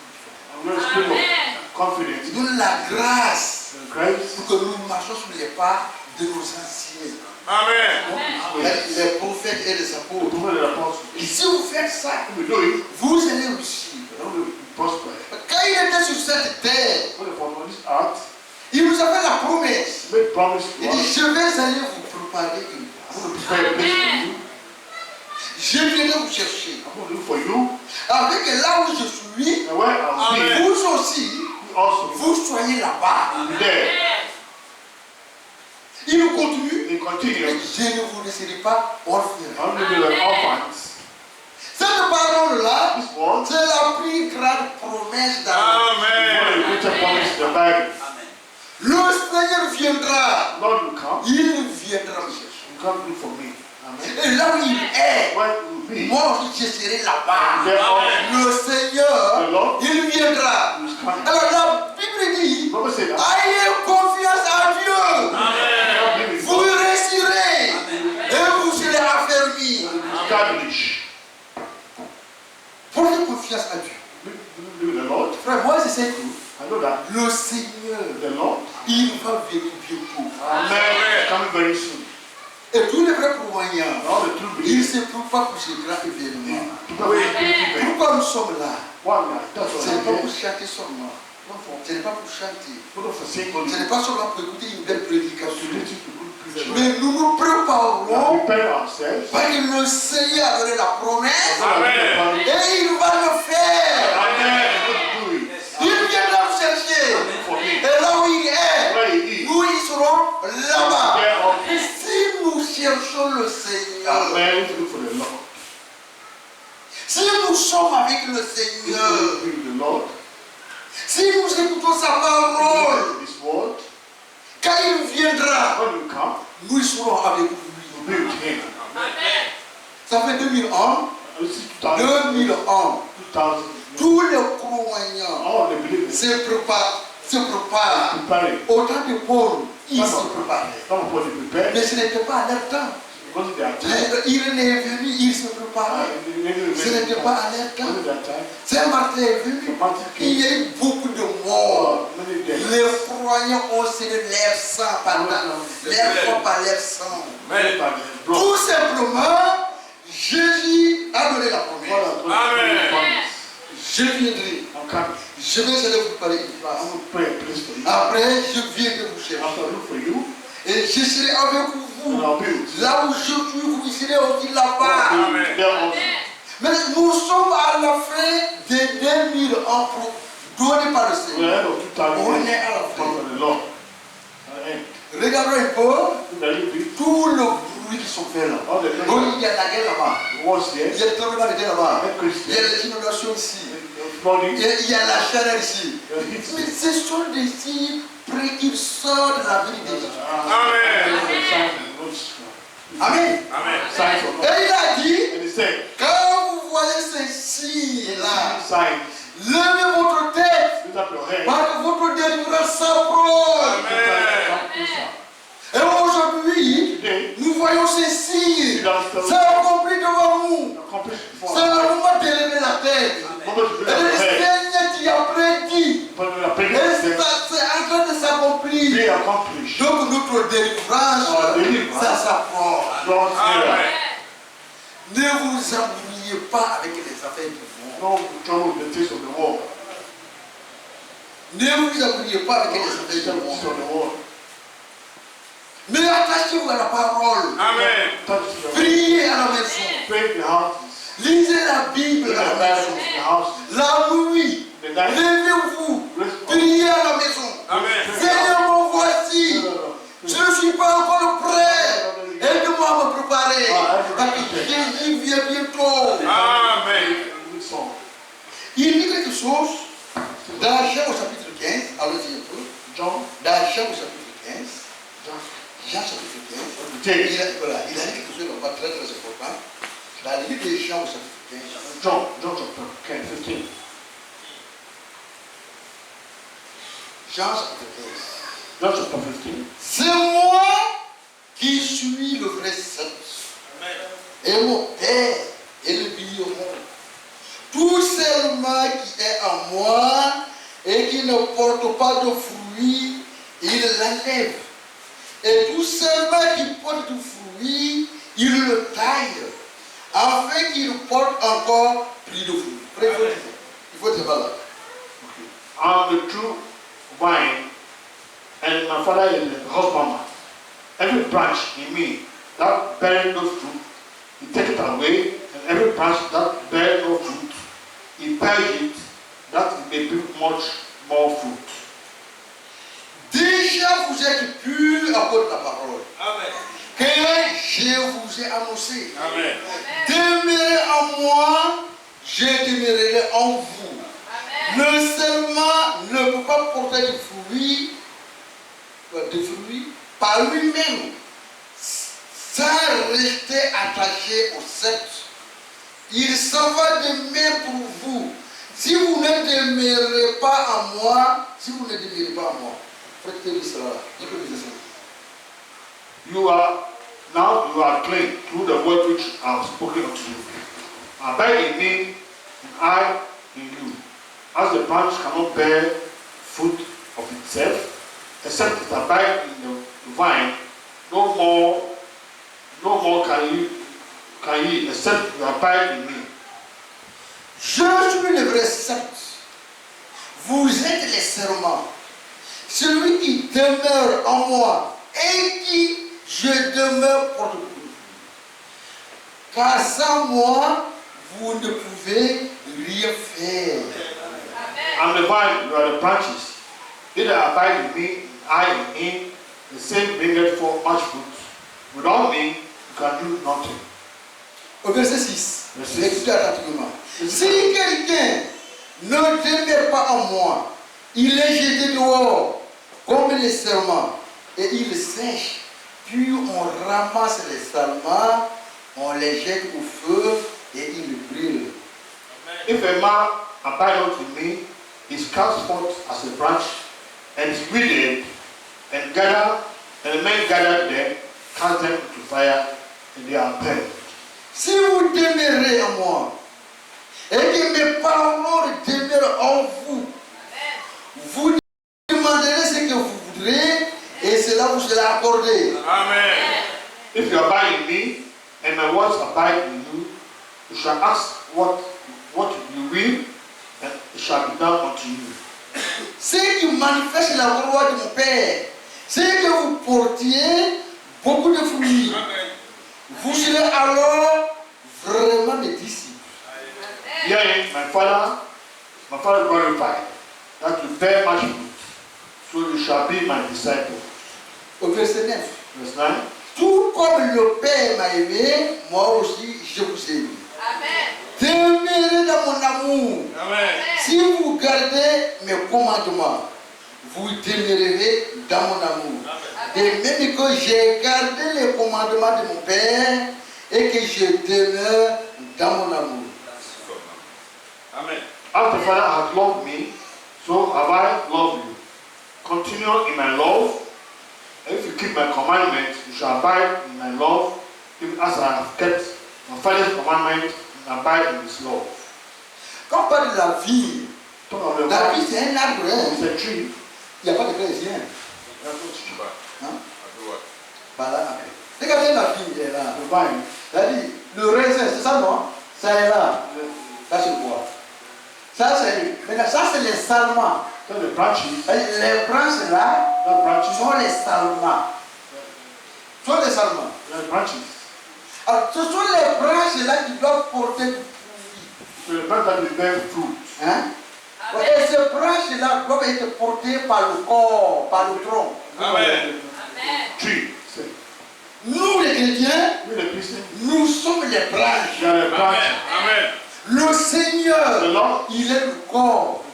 Speaker 2: I'm going to speak of confidence.
Speaker 1: Il donne la grâce
Speaker 2: And grace.
Speaker 1: pour que nous marchions sur les pas de nos anciens.
Speaker 3: Amen.
Speaker 1: Les prophètes et les
Speaker 2: The
Speaker 1: apôtres.
Speaker 2: prophet and the apostle.
Speaker 1: Et si vous faites ça,
Speaker 2: If we do it,
Speaker 1: vous allez réussir.
Speaker 2: then we will prosper.
Speaker 1: Quand il était sur cette terre,
Speaker 2: When on this earth,
Speaker 1: il nous a fait la promesse.
Speaker 2: he made promise to
Speaker 1: Il dit,
Speaker 2: us.
Speaker 1: je vais aller vous préparer une
Speaker 2: I'm going to
Speaker 1: place.
Speaker 2: prepare a place for you.
Speaker 1: Je viendrai vous chercher.
Speaker 2: I'm going to look for you.
Speaker 1: Avec là où je suis,
Speaker 2: And where I'll be,
Speaker 3: Amen.
Speaker 1: vous aussi,
Speaker 2: you also
Speaker 1: vous soyez là-bas.
Speaker 2: will be there.
Speaker 1: Il nous continue.
Speaker 2: He continues.
Speaker 1: Je ne vous laisserai pas orphelins.
Speaker 2: I'm going to be like orphans.
Speaker 1: Cette parole-là,
Speaker 2: This word
Speaker 1: c'est la plus grande promesse dans
Speaker 2: is one of the
Speaker 3: Amen.
Speaker 2: greatest promise in the Bible.
Speaker 1: le Seigneur viendra.
Speaker 2: Lord will come.
Speaker 1: Il viendra me chercher.
Speaker 2: You come do for me. Amen.
Speaker 1: Et là où il est,
Speaker 2: Where you will be,
Speaker 1: moi aussi je serai là-bas.
Speaker 2: there also
Speaker 1: Le Seigneur,
Speaker 2: the Lord
Speaker 1: il viendra.
Speaker 2: is coming.
Speaker 1: Alors la Bible dit,
Speaker 2: The Bible said that.
Speaker 1: ayez confiance en Dieu.
Speaker 3: Amen.
Speaker 2: Believe in
Speaker 1: Vous
Speaker 2: God.
Speaker 1: réussirez. Et vous serez affermis.
Speaker 2: Establish.
Speaker 1: Portez confiance à Dieu.
Speaker 2: Believe in the Lord.
Speaker 1: Frère, moi je sais que
Speaker 2: I know that
Speaker 1: le Seigneur,
Speaker 2: the Lord.
Speaker 1: il va venir bientôt.
Speaker 2: Amen. Coming very soon.
Speaker 1: Et tous les vrais croyants,
Speaker 2: And all the true
Speaker 1: ils
Speaker 2: believers.
Speaker 1: se préparent pour ce grand événement.
Speaker 2: People are believing.
Speaker 1: Pourquoi nous sommes là?
Speaker 2: One night. That's
Speaker 1: Ce
Speaker 2: what
Speaker 1: n'est pas
Speaker 2: I'm
Speaker 1: pour
Speaker 2: here.
Speaker 1: chanter seulement.
Speaker 2: Not for
Speaker 1: Ce n'est pas pour chanter.
Speaker 2: not for sing
Speaker 1: Ce
Speaker 2: only.
Speaker 1: n'est pas seulement pour écouter une belle
Speaker 2: To
Speaker 1: prédication.
Speaker 2: listen to good preaching.
Speaker 1: Mais nous nous
Speaker 2: We
Speaker 1: préparons
Speaker 2: prepare ourselves.
Speaker 1: parce que le Seigneur a donné la promesse
Speaker 3: Amen.
Speaker 1: et il va le faire.
Speaker 3: Amen.
Speaker 2: Do it.
Speaker 1: Il viendra nous chercher.
Speaker 2: For me.
Speaker 1: Et là où il est,
Speaker 2: Where he is.
Speaker 1: nous y serons là-bas.
Speaker 2: There also.
Speaker 1: Si nous cherchons le Seigneur,
Speaker 2: Amen. Look for the Lord.
Speaker 1: si nous sommes avec le
Speaker 2: If
Speaker 1: Seigneur,
Speaker 2: we be with the Lord.
Speaker 1: si nous écoutons sa parole,
Speaker 2: This word.
Speaker 1: quand il viendra,
Speaker 2: When you come,
Speaker 1: nous y serons avec lui.
Speaker 2: you'll be with him.
Speaker 1: Ça fait 2001,
Speaker 2: You see 2000.
Speaker 1: 2001,
Speaker 2: 2000.
Speaker 1: tous les croyants
Speaker 2: All the believers
Speaker 1: se préparent.
Speaker 2: preparing.
Speaker 1: Autant de Paul, ils se préparaient.
Speaker 2: Some of what they prepare.
Speaker 1: Mais ce n'était pas à leur temps.
Speaker 2: Wasn't their time.
Speaker 1: Il est venu, il se préparait. Ce n'était pas à leur temps.
Speaker 2: Wasn't their time.
Speaker 1: Saint Martin est venu,
Speaker 2: Martin
Speaker 1: il y a eu beaucoup de morts.
Speaker 2: Many deaths.
Speaker 1: Les croyants, on se lève sans pardon. Lève pas lève sans. Tout simplement, Jésus a donné la promesse.
Speaker 3: Amen.
Speaker 1: Je viendrai. Je vais aller vous parler une place. Après, je viendrai vous chercher. Et je serai avec vous. Là où je suis, vous serez aussi là-bas.
Speaker 3: Amen.
Speaker 1: Mais nous sommes à la fin des 2000 ans donnés par le Seigneur. On est à la fin. Regardons un peu tout le bruit qui sont faits là. Il y a la guerre là-bas. Il y a le tremblement de terre là-bas. Il y a les inondations ici. Il y a la chaleur ici. Mais ce sont des signes précurseurs de la vie de Jésus. Amen. Et il a dit, quand vous voyez ces signes-là, levez votre tête, parce que votre délivrance s'approche. Et aujourd'hui, nous voyons ces signes. C'est accompli devant nous. C'est le moment d'élever la tête. Et le Seigneur qui a prédit. Et c'est en train de s'accomplir. Donc notre délivrance, ça s'approche. Ne vous embrouillez pas avec les affaires du monde. Ne vous embrouillez pas avec les affaires du monde. Mais attachez-vous à la parole.
Speaker 3: Amen.
Speaker 1: Priez à la maison. Lisez la Bible à la maison. La nuit. Levez-vous. Priez à la maison.
Speaker 3: Amen.
Speaker 1: Seigneur, mon voici. Je ne suis pas encore prêt. Aide-moi à me préparer. Parce que Jésus vient bientôt.
Speaker 3: Amen.
Speaker 1: Il dit quelque chose dans Jean au chapitre 15. Allons-y un peu. Dans Jean au chapitre 15. Jean chapitre 15. Il a dit quelque chose de très très important. Dans le livre de Jean au chapitre 15.
Speaker 2: John chapter 15.
Speaker 1: Jean chapitre 15.
Speaker 2: John chapter 15.
Speaker 1: C'est moi qui suis le vrai cep. Et mon Père est le vigneron. Tout seulement qui est en moi et qui ne porte pas de fruits, il l'enlève. Et tout seulement qui porte du fruit, il le taille, afin qu'il porte encore plus de fruits. Il faut dire là.
Speaker 2: I am the true vine, and my Father is the husbandman. Every branch in me that bears no fruit, he takes it away, and every branch that bears no fruit, he purges it, that it may bring much more fruit.
Speaker 1: Déjà vous êtes purs à cause de la parole.
Speaker 3: Amen.
Speaker 1: Que je vous ai annoncé.
Speaker 3: Amen.
Speaker 1: Demeurez en moi, je demeurerai en vous. Le seulement ne peut pas porter de fruits par lui-même, sans rester attaché au sceptre. Il s'en va de même pour vous. Si vous ne demeurez pas en moi,
Speaker 2: You are clean through the word which I have spoken unto you. Abide in me, and I in you. As the branch cannot bear fruit of itself, except it abide in the vine, no more can ye except you abide in me.
Speaker 1: Je suis le vrai sceptre. Vous êtes les serments. Celui qui demeure en moi et qui je demeure porte fruit. Car sans moi, vous ne pouvez rien faire.
Speaker 2: I'm the vine, you are the branches. He that abide in me, I in him, the same bringeth forth much fruit. Without me, you can do nothing.
Speaker 1: Au verset 6,
Speaker 2: Verset 6.
Speaker 1: écoutez attentivement. Si quelqu'un ne demeure pas en moi, il est jeté dehors comme les serments et il sèche. Puis on ramasse les serments, on les jette au feu et ils brûlent.
Speaker 2: If a man abide unto me, he is cast forth as a branch, and is withered, and the men gather them, cast them into fire, and they are burned.
Speaker 1: Si vous demeurez en moi, et que mes paroles demeurent en vous, vous demanderez ce que vous vous sera accordé.
Speaker 3: Amen.
Speaker 2: If you abide in me, and my words abide in you, you shall ask what you will, and it shall be done unto you.
Speaker 1: Ce qui manifeste la gloire de mon Père, c'est que vous portiez beaucoup de fruits. Vous serez alors vraiment mes disciples.
Speaker 2: Herein, my Father glorified, that you bear much fruit, so you shall be my disciple.
Speaker 1: Au verset 9.
Speaker 2: Verse 9.
Speaker 1: Tout comme le Père m'a aimé, moi aussi je vous aime. Demeurez dans mon amour.
Speaker 3: Amen.
Speaker 1: Si vous gardez mes commandements, vous demeurerez dans mon amour. De même que j'ai gardé les commandements de mon Père et que je demeure dans mon amour.
Speaker 3: Amen.
Speaker 2: As the Father hath loved me, so have I loved you. Continue in my love. If you keep my commandments, you shall abide in my love, even as I have kept my Father's commandment and abide in his love.
Speaker 1: Quand on parle de la vie,
Speaker 2: Talk of the
Speaker 1: la vie
Speaker 2: vine,
Speaker 1: c'est un arbre. Hein?
Speaker 2: it's a tree.
Speaker 1: Il n'y a pas de chrétien. Hein?
Speaker 3: Amen.
Speaker 1: Voilà, après. Regardez la vie, elle est là.
Speaker 2: The vine,
Speaker 1: C'est-à-dire, le raisin, c'est ça non? Ça est là. Ça c'est quoi? Ça c'est. Maintenant, ça c'est les salments.
Speaker 2: then the branches,
Speaker 1: Les branches là
Speaker 2: the branches,
Speaker 1: sont les salments. Sont les salments.
Speaker 2: the branches.
Speaker 1: Alors, ce sont les branches là qui doivent porter du fruit.
Speaker 2: So the branch that will bear fruit.
Speaker 1: Hein? Et ces branches là doivent être portées par le corps, par le tronc.
Speaker 3: Amen.
Speaker 2: Tree. Say,
Speaker 1: Nous les chrétiens,
Speaker 2: we the Christians,
Speaker 1: nous sommes les branches.
Speaker 2: we are the branch.
Speaker 3: Amen.
Speaker 1: Le
Speaker 2: The
Speaker 1: Seigneur,
Speaker 2: Lord
Speaker 1: il est le corps.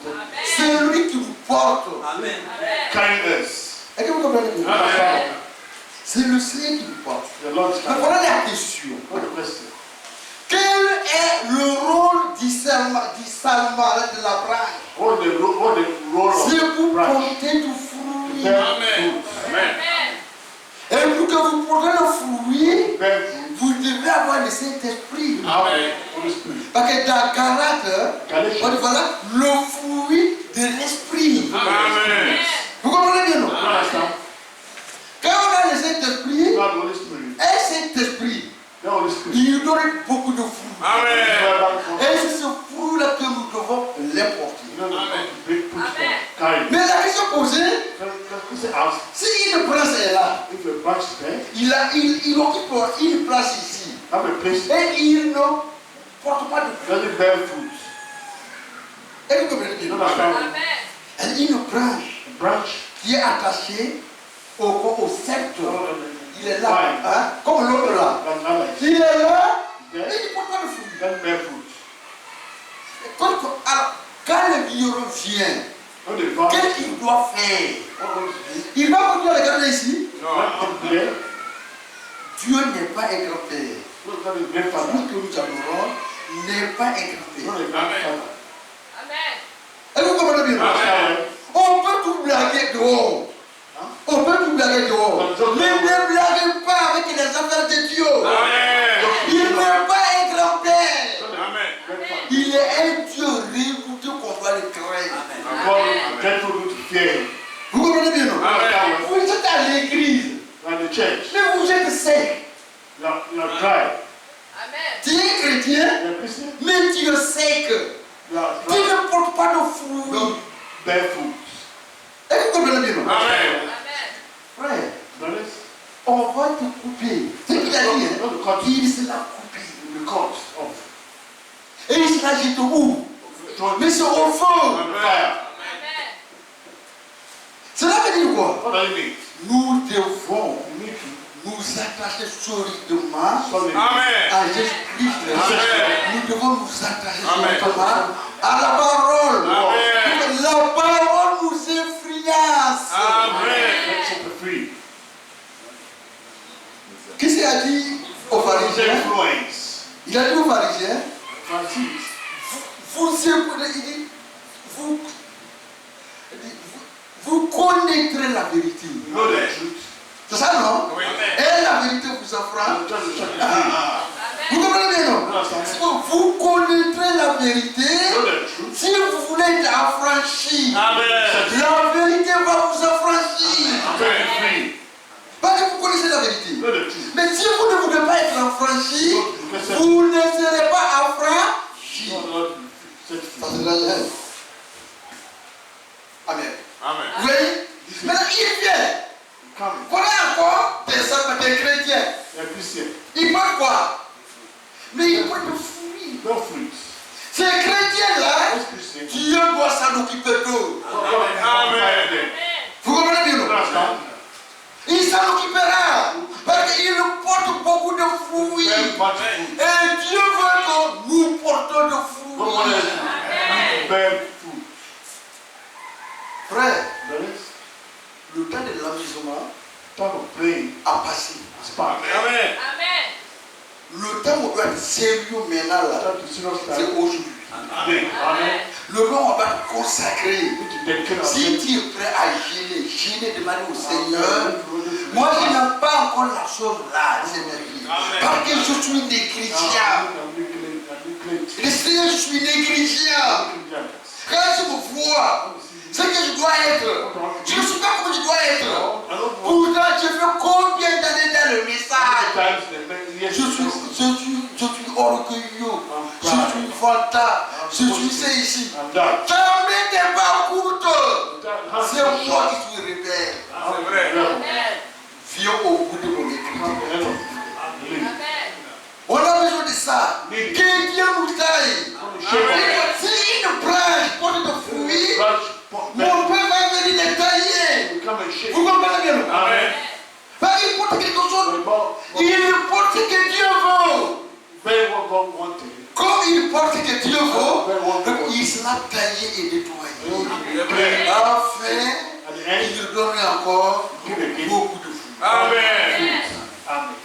Speaker 1: C'est lui qui vous porte.
Speaker 2: carrying us.
Speaker 1: Est-ce que vous comprenez bien?
Speaker 3: Amen.
Speaker 1: C'est le Seigneur qui vous porte.
Speaker 2: The Lord is
Speaker 1: Mais
Speaker 2: carrying us.
Speaker 1: voilà la question.
Speaker 2: What the question?
Speaker 1: Quel est le rôle du salma, de la branche?
Speaker 2: What the role of
Speaker 1: C'est pour
Speaker 2: branch?
Speaker 1: porter du
Speaker 2: To
Speaker 1: fruit.
Speaker 2: bear
Speaker 3: Amen.
Speaker 2: fruit.
Speaker 3: Amen.
Speaker 1: Et pour que vous portez le fruit,
Speaker 2: To bear fruit.
Speaker 1: vous devez avoir le Saint-Esprit.
Speaker 3: Amen.
Speaker 2: Holy Spirit.
Speaker 1: Parce que dans Galates, on
Speaker 2: Galatians.
Speaker 1: dit voilà le fruit de l'Esprit.
Speaker 3: Amen.
Speaker 1: Vous comprenez bien, non?
Speaker 2: You understand?
Speaker 1: Quand on a le Saint-Esprit,
Speaker 2: You have the Holy Spirit.
Speaker 1: un Saint-Esprit,
Speaker 2: The Holy Spirit.
Speaker 1: il donne beaucoup de fruits.
Speaker 3: Amen.
Speaker 1: Et c'est ce fruit-là que nous devons les porter.
Speaker 2: You know, put carry.
Speaker 1: Mais la question posée,
Speaker 2: Listen, ask
Speaker 1: si une branche est là,
Speaker 2: if a branch is there,
Speaker 1: il occupe une place ici,
Speaker 2: have a place,
Speaker 1: et il ne porte pas de fruit.
Speaker 2: does it bear fruit?
Speaker 1: Et vous comprenez bien,
Speaker 2: You
Speaker 1: non?
Speaker 2: understand?
Speaker 1: Et une branche
Speaker 2: A branch,
Speaker 1: qui est attachée au sceptre, il est là,
Speaker 2: Fine.
Speaker 1: hein, comme l'autre là.
Speaker 2: does
Speaker 1: Il est là, et
Speaker 2: there,
Speaker 1: il ne porte pas de fruit.
Speaker 2: doesn't bear fruit.
Speaker 1: Alors, quand le vigneron vient,
Speaker 2: When the branch,
Speaker 1: qu'est-ce qu'il doit faire?
Speaker 2: what goes to do?
Speaker 1: Il va continuer à regarder ici.
Speaker 3: No.
Speaker 2: When there,
Speaker 1: Dieu n'est pas un grand-père.
Speaker 2: what does the
Speaker 1: Celui
Speaker 2: grandfather?
Speaker 1: que nous adorons n'est pas un grand-père.
Speaker 2: Not a grandfather.
Speaker 1: Est-ce que vous comprenez bien?
Speaker 3: Amen.
Speaker 1: On peut tout blaguer dehors. On peut tout blaguer dehors. Mais ne blaguez pas avec les affaires de Dieu.
Speaker 3: Amen.
Speaker 1: Il n'est pas un grand-père.
Speaker 3: Amen.
Speaker 1: Il est un Dieu redouté qu'on doit le craindre.
Speaker 2: And God is dreadful to fear him.
Speaker 1: Vous comprenez bien, non?
Speaker 3: Amen.
Speaker 1: Vous êtes à l'église,
Speaker 2: And the church,
Speaker 1: mais vous êtes sec.
Speaker 2: you are dry.
Speaker 1: Tu es chrétien,
Speaker 2: You are Christian,
Speaker 1: mais tu es sec.
Speaker 2: you are
Speaker 1: Tu
Speaker 2: dry.
Speaker 1: ne portes pas de fruits.
Speaker 2: Don't bear fruit.
Speaker 1: Est-ce que vous comprenez bien, non?
Speaker 3: Amen.
Speaker 1: Frère,
Speaker 2: Brothers,
Speaker 1: on va te couper. C'est ce qu'il a dit. Hein?
Speaker 2: not the cut,
Speaker 1: Il sera coupé.
Speaker 2: the cut off.
Speaker 1: Et il sera jeté où?
Speaker 2: Throw
Speaker 1: Mais c'est au feu.
Speaker 2: the fire.
Speaker 1: Cela veut dire quoi?
Speaker 2: What does it mean?
Speaker 1: Nous devons
Speaker 2: You need to
Speaker 1: nous attacher solidement
Speaker 2: solid.
Speaker 3: Amen.
Speaker 1: à Jésus-Christ.
Speaker 3: Amen.
Speaker 1: Nous devons nous attacher
Speaker 3: Amen.
Speaker 1: solidement à la parole.
Speaker 3: Amen.
Speaker 1: La parole nous influence.
Speaker 3: Amen.
Speaker 2: Let's set the free.
Speaker 1: Qu'est-ce qu'il a dit aux
Speaker 2: His
Speaker 1: pharisiens?
Speaker 2: influence.
Speaker 1: Il a dit aux pharisiens,
Speaker 2: Francis.
Speaker 1: vous écoutez, il dit, vous connaîtrez la vérité.
Speaker 2: You know the truth.
Speaker 1: C'est ça, non?
Speaker 3: Oui.
Speaker 1: Et la vérité vous affranchira.
Speaker 2: And just to set the free.
Speaker 1: Vous comprenez bien, non?
Speaker 2: You understand?
Speaker 1: Vous connaîtrez la vérité.
Speaker 2: You know the truth.
Speaker 1: Si vous voulez être affranchi,
Speaker 3: Amen.
Speaker 1: la vérité va vous affranchir.
Speaker 2: Set the free. Come.
Speaker 1: Voilà encore des chrétiens.
Speaker 2: They are Christians.
Speaker 1: Ils portent quoi? Mais ils portent des fruits.
Speaker 2: No fruits.
Speaker 1: Ces chrétiens-là,
Speaker 2: Those Christians.
Speaker 1: Dieu doit s'en occuper d'eux.
Speaker 3: Amen.
Speaker 1: Vous comprenez bien?
Speaker 2: You understand?
Speaker 1: Il s'en occupera. Parce qu'il porte beaucoup de fruits.
Speaker 2: Very much fruit.
Speaker 1: Et Dieu veut que nous portons de
Speaker 2: No one
Speaker 1: fruits.
Speaker 2: else bear fruit.
Speaker 1: Frère,
Speaker 2: Brothers,
Speaker 1: le temps de l'amusement
Speaker 2: time of praying
Speaker 1: a passé.
Speaker 2: is past.
Speaker 3: Amen.
Speaker 1: Le temps où on doit être sérieux maintenant là,
Speaker 2: Time to serious
Speaker 1: c'est
Speaker 2: time.
Speaker 1: aujourd'hui.
Speaker 2: Today. Amen.
Speaker 1: Le temps où on doit te consacrer.
Speaker 2: We need to dedicate
Speaker 1: Si
Speaker 2: ourselves.
Speaker 1: tu es prêt à gêner, demander au Seigneur. Moi, je n'aime pas encore la chose là, Seigneur. Parce que je suis négligent. Le Seigneur, je suis négligent. Quand je me vois, ce que je dois être, je ne sais pas comment je dois être. Pourtant, je fais combien d'années dans le message. Je suis orgueilleux. Je suis fanta. Je suis c'est ici. Jamais n'est pas courte. C'est moi qui suis rebelle.
Speaker 3: C'est vrai.
Speaker 1: Viens au bout de mon écriture. On a besoin de ça. Que Dieu nous taille. Si une branche porte de fruits, mon père va venir les tailler. Vous comprenez bien?
Speaker 3: Amen.
Speaker 1: Parce qu'il porte quelque chose. Il porte ce que Dieu veut. Comme il porte ce que Dieu veut, il sera taillé et nettoyé. Enfin, il nous donne encore beaucoup de fruits.
Speaker 3: Amen.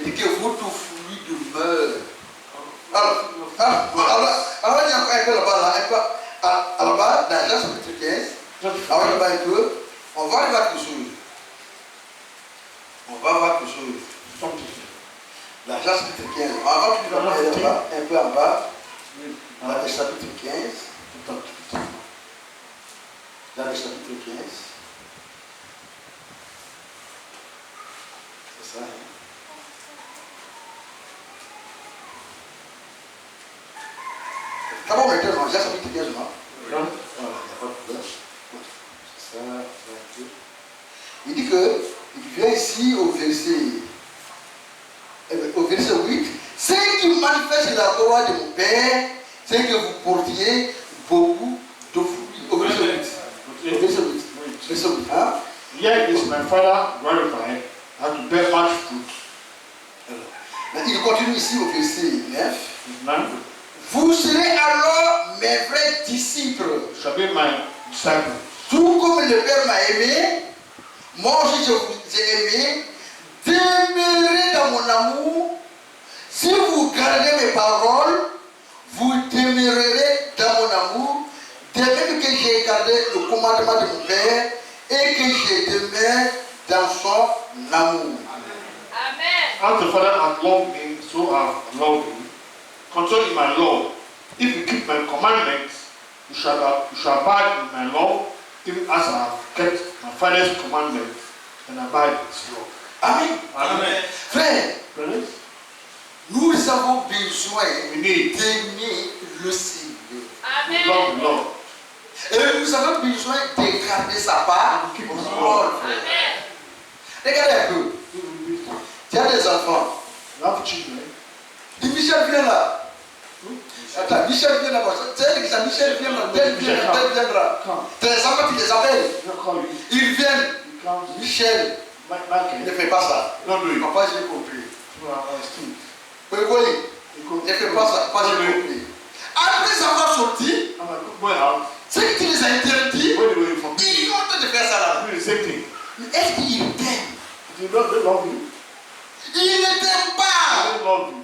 Speaker 1: Et que votre fruit demeure. Alors, il y a encore un peu là-bas, là, un peu à là-bas, dans Jean chapitre 15. Alors, là-bas un peu, on va voir quelque chose. On va voir quelque chose. Dans Jean chapitre 15. On va voir là-bas, un peu en bas. Dans le chapitre 15. Dans le chapitre 15. C'est ça, hein? D'abord, maintenant, Jean chapitre 15, non? Voilà, il n'y a pas de problème. C'est ça, 22. Il dit que, il vient ici au verset 8. Ce qui manifeste la gloire de mon Père, c'est que vous portiez beaucoup de fruits. Au verset 8. Au verset 8. Verset 8. Hein?
Speaker 2: Here is my Father glorified, and to bear much fruit.
Speaker 1: Alors, il continue ici au verset 9.
Speaker 2: None
Speaker 1: Vous serez alors mes vrais disciples.
Speaker 2: shall be my disciples.
Speaker 1: Tout comme le Père m'a aimé, moi aussi je vous ai aimé. Demeurez dans mon amour. Si vous gardez mes paroles, vous demeurerez dans mon amour. De même que j'ai gardé le commandement de mon Père et que je demeure dans son amour.
Speaker 2: As the Father hath loved me, so have I loved you. Concerning my law, if you keep my commandments, you shall abide in my law, even as I have kept my Father's commandments and abide in his law.
Speaker 1: Amen.
Speaker 3: Amen.
Speaker 1: Frère,
Speaker 2: Brothers,
Speaker 1: nous avons besoin
Speaker 2: we need
Speaker 1: d'aimer le Seigneur.
Speaker 2: to love the Lord.
Speaker 1: Et nous avons besoin de garder sa part au Lord. Regardez un peu. Tu as des enfants.
Speaker 2: You have children.
Speaker 1: Et Michel vient là. Attends, Michel vient là-bas. Tu sais que Michel vient là. Tel viendra.
Speaker 2: Come.
Speaker 1: Tes enfants, tu les appelles.
Speaker 2: You don't call you.
Speaker 1: Ils viennent.
Speaker 2: You come.
Speaker 1: Michel, ne
Speaker 2: Michael.
Speaker 1: fais pas ça.
Speaker 2: Don't do it.
Speaker 1: Papa, j'ai compris.
Speaker 2: You are understood.
Speaker 1: Oui, oui.
Speaker 2: You go.
Speaker 1: Ne fais pas ça. Papa, j'ai compris. Après avoir sorti,
Speaker 2: I'm like, go out.
Speaker 1: ce que tu les as interdits,
Speaker 2: When you from
Speaker 1: ils ont de faire ça là.
Speaker 2: do the same thing.
Speaker 1: Mais est-ce qu'ils t'aiment?
Speaker 2: If you don't, they love you.
Speaker 1: Ils ne t'aiment pas.
Speaker 2: They love you.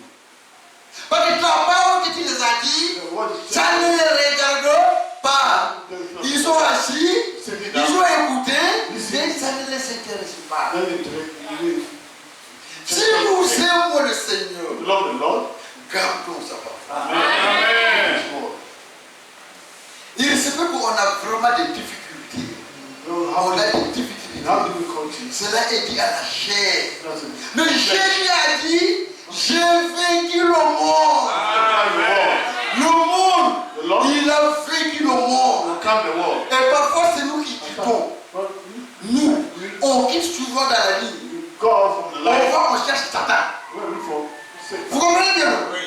Speaker 1: Parce que ta parole que tu les as dit,
Speaker 2: Then what you
Speaker 1: ça
Speaker 2: say?
Speaker 1: ne les regarde pas. Ils sont assis, ils ont écouté, mais ça ne les intéresse pas.
Speaker 2: Then you
Speaker 1: Si nous aimons le Seigneur,
Speaker 2: love the Lord.
Speaker 1: gardons sa parole.
Speaker 3: Amen.
Speaker 1: Il se peut qu'on a vraiment des difficultés. On a des difficultés.
Speaker 2: How difficulties.
Speaker 1: Cela est dit à la chair.
Speaker 2: That's it.
Speaker 1: Mais Jésus a dit, j'ai vaincu le monde. Le monde,
Speaker 2: The Lord
Speaker 1: il a vaincu le monde.
Speaker 2: overcome the world.
Speaker 1: Et parfois c'est nous qui quittons.
Speaker 2: But
Speaker 1: Nous, on quitte souvent dans la ligne.
Speaker 2: God from the
Speaker 1: on
Speaker 2: life.
Speaker 1: va, on cherche Satan.
Speaker 2: Where we from?
Speaker 1: Vous comprenez bien?
Speaker 3: Oui.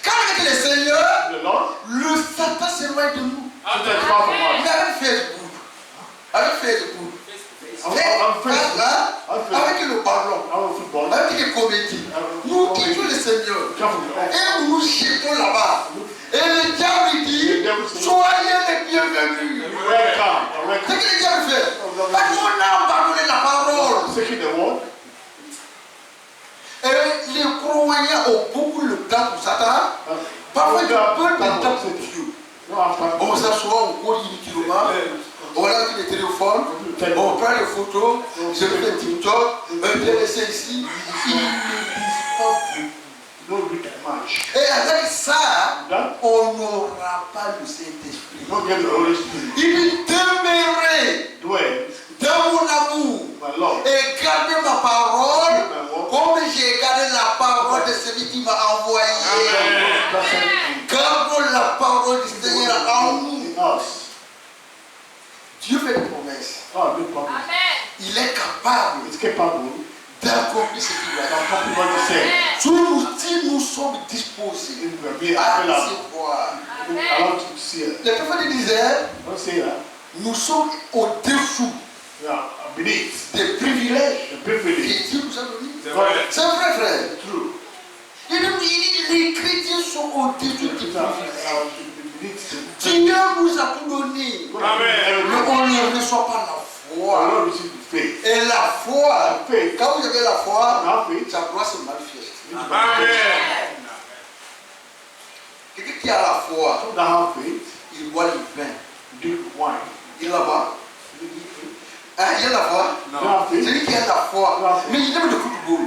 Speaker 1: Quand on est le Seigneur,
Speaker 2: The Lord.
Speaker 1: le Satan s'éloigne de nous.
Speaker 2: Satan is far from
Speaker 1: Mais
Speaker 2: us.
Speaker 1: avec Facebook,
Speaker 2: I'm Facebook.
Speaker 1: avec le ballon,
Speaker 2: I'm football.
Speaker 1: avec les comédies, nous quittons le Seigneur et nous nous jetons là-bas. Et le diable dit, soyez les bienvenus.
Speaker 2: Welcome.
Speaker 1: C'est ce que le diable fait. Parce qu'on a abandonné la parole.
Speaker 2: Seeking the word.
Speaker 1: Et les croyants ont beaucoup le temps pour Satan. Parfois, il y a peu de temps pour Dieu. On s'assoit, on court inutilement. On regarde les téléphones, on prend les photos, je fais TikTok, bien laissé ici. Ils ne disent pas beaucoup. Et avec ça, on n'aura pas le Saint-Esprit. Il dit demeurer dans mon amour et garder ma parole comme j'ai gardé la parole de celui qui m'a envoyé. Gardons la parole du Seigneur en nous. Dieu fait des promesses. Il est capable d'accomplir ce qu'il a dit. Si nous sommes disposés à recevoir. Le prophète disait, nous sommes au-dessous des privilèges que Dieu nous a donnés. C'est vrai, frère. Il dit, les chrétiens sont au-dessus des privilèges. Dieu nous a tout donné. Mais on ne reçoit pas la foi. Et la foi, quand vous avez la foi, ça doit se manifester. Quelqu'un qui a la foi, il boit du vin. Il la boit. Il a la foi. Celui qui a la foi. Mais il aime le football.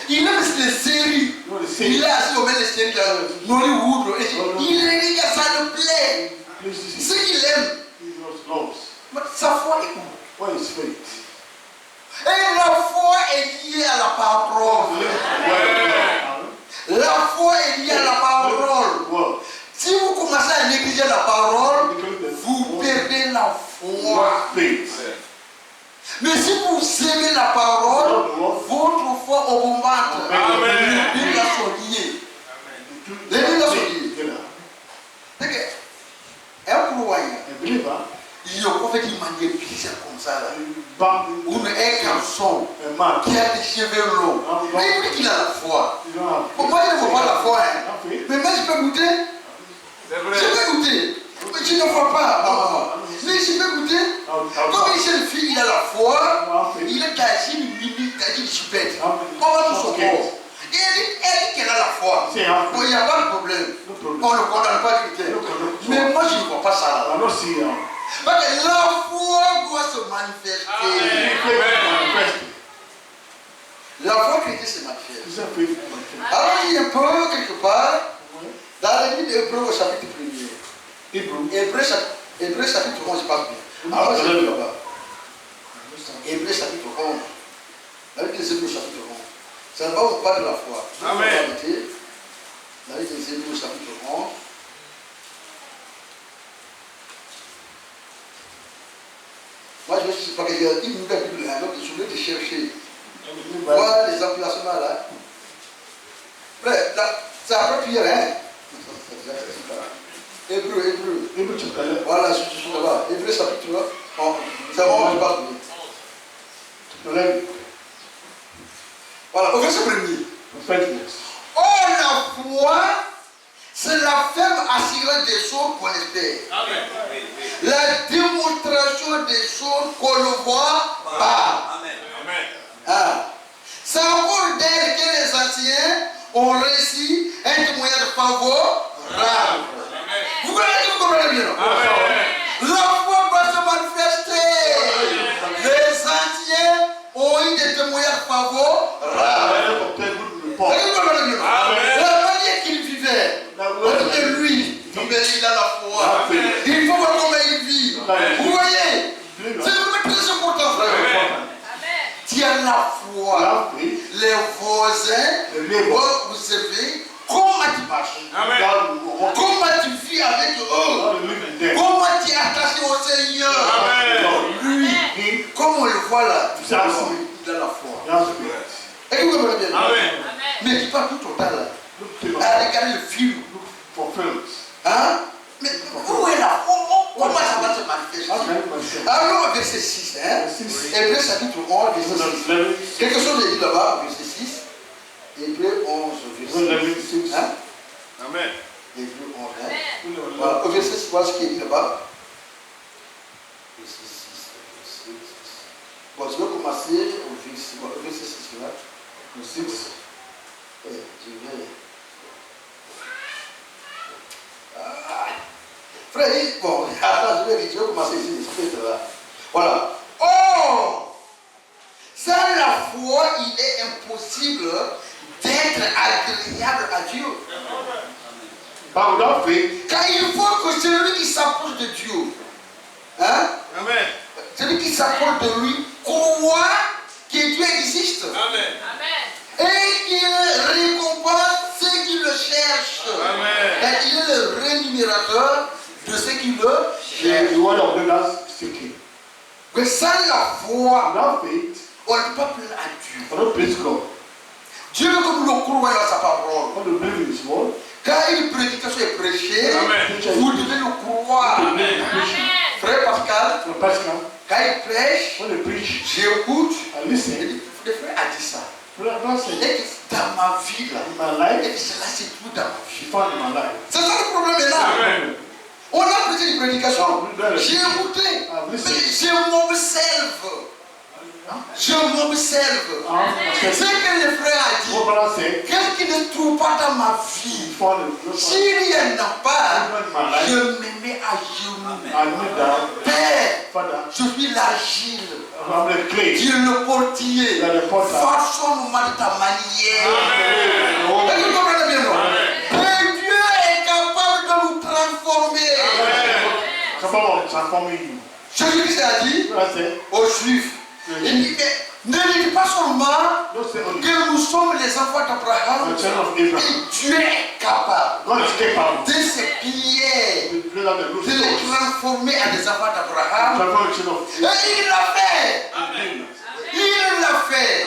Speaker 1: Il aime les séries. Il est assis au milieu des séries de Nollywood. Il regarde, ça le plaît. Ce qu'il aime. Sa foi est où? Et la foi est liée à la parole. La foi est liée à la parole. Si vous commencez à négliger la parole, vous perdez la foi. Mais si vous aimez la parole, votre foi augmente. Les deux là sont liés. Les deux là sont liés. C'est que un croyant, il y a un fait qui manipule comme ça là. Ou un garçon qui a des cheveux longs. Mais il dit qu'il a la foi. Moi je ne vois pas la foi. Mais moi je peux goûter. Je peux goûter. Mais je ne vois pas, maman. Mais je peux goûter. Comme une jeune fille, il a la foi. Il est caché une minute, il est super. On va tout son corps. Et elle dit qu'elle a la foi. Bon, il n'y a pas de problème. On ne condamne pas le critère. Mais moi je ne vois pas ça là. Parce que la foi doit se manifester. La foi chrétienne se manifeste. Alors il y a un peu quelque part dans le livre d'Hébreux au chapitre 1er. Hébreux chapitre 11, je passe bien. Alors je vais là-bas. Hébreux chapitre 11. La vie des Hébreux chapitre 11. Ça ne va pas de la foi.
Speaker 3: Amen.
Speaker 1: La vie des Hébreux chapitre 11. Moi, je ne sais pas que j'ai dit, nous avons dit, donc je voulais te chercher. Voilà les emplacements là. Frère, c'est après prière, hein? Hébreu. Voilà, je suis là-bas. Hébreu chapitre 1. C'est bon, je parle bien. Voilà, au verset 1er. Oh, la foi, c'est la ferme assurance des choses qu'on espère. La démonstration des choses qu'on ne voit pas. C'est encore d'elle que les anciens ont réussi un témoignage favorable. Vous comprenez bien? La foi va se manifester. Les anciens ont eu des témoignages favorables. Vous comprenez bien? La manière qu'il vivait, de lui, il a la foi. Il faut voir comment il vit. Vous voyez? C'est vraiment très important, frère. Tu as la foi. Les voisins vont observer comment tu marches,
Speaker 3: Amen.
Speaker 1: comment tu vis avec eux, comment tu es attaché au Seigneur.
Speaker 3: Amen.
Speaker 1: Lui, comme on le voit là, il a la foi. Et vous comprenez bien?
Speaker 3: Amen.
Speaker 1: Mais qui pas tout total là. Regardez le film. Hein? Mais où est là? Comment ça va se manifester? Alors, verset 6, hein? Hébreux chapitre 11, verset 6. Quelque chose est dit là-bas, verset 6. Hébreux 11, verset 6. Hein?
Speaker 3: Amen.
Speaker 1: Hébreux 11, hein? Voilà, au verset 6, voilà ce qui est dit là-bas. Verset 6. Bon, je vais commencer au verset 6, là. Le 6. Je vais. Frère, bon, attends, je vais commencer ici, là. Voilà. Oh! Sans la foi, il est impossible d'être agréable à Dieu. Car il faut que celui qui s'approche de Dieu, hein?
Speaker 3: Amen.
Speaker 1: Celui qui s'approche de lui, croit que Dieu existe.
Speaker 3: Amen.
Speaker 1: Et qu'il récompense ceux qui le cherchent.
Speaker 3: Amen.
Speaker 1: Et il est le rémunérateur de ceux qui le cherchent. Mais sans la foi, on ne peut pas plaire à Dieu. Dieu veut que nous le croyons à sa parole. Quand une prédication est prêchée,
Speaker 3: Amen.
Speaker 1: vous devez le croire.
Speaker 3: Amen.
Speaker 1: Frère Pascal, quand il prêche, j'écoute. Le frère a dit ça. Et que dans ma vie là, et que cela c'est tout dans ma vie. C'est ça le problème est là.
Speaker 3: Amen.
Speaker 1: On a prêché une prédication. J'ai écouté. Mais je m'observe. Je m'observe. Ce que le frère a dit, qu'est-ce qu'il ne trouve pas dans ma vie? S'il n'y en a pas, je me mets à genoux. Père, je suis l'argile. Dieu le portier. Façonne-moi de ta manière. Est-ce que vous comprenez bien, non? Et Dieu est capable de nous transformer. Jésus-Christ a dit aux Juifs, il dit, mais ne dites pas seulement que nous sommes les enfants d'Abraham, et Dieu est capable de ces pierres, de les transformer en des enfants d'Abraham. Et il l'a fait. Il l'a fait.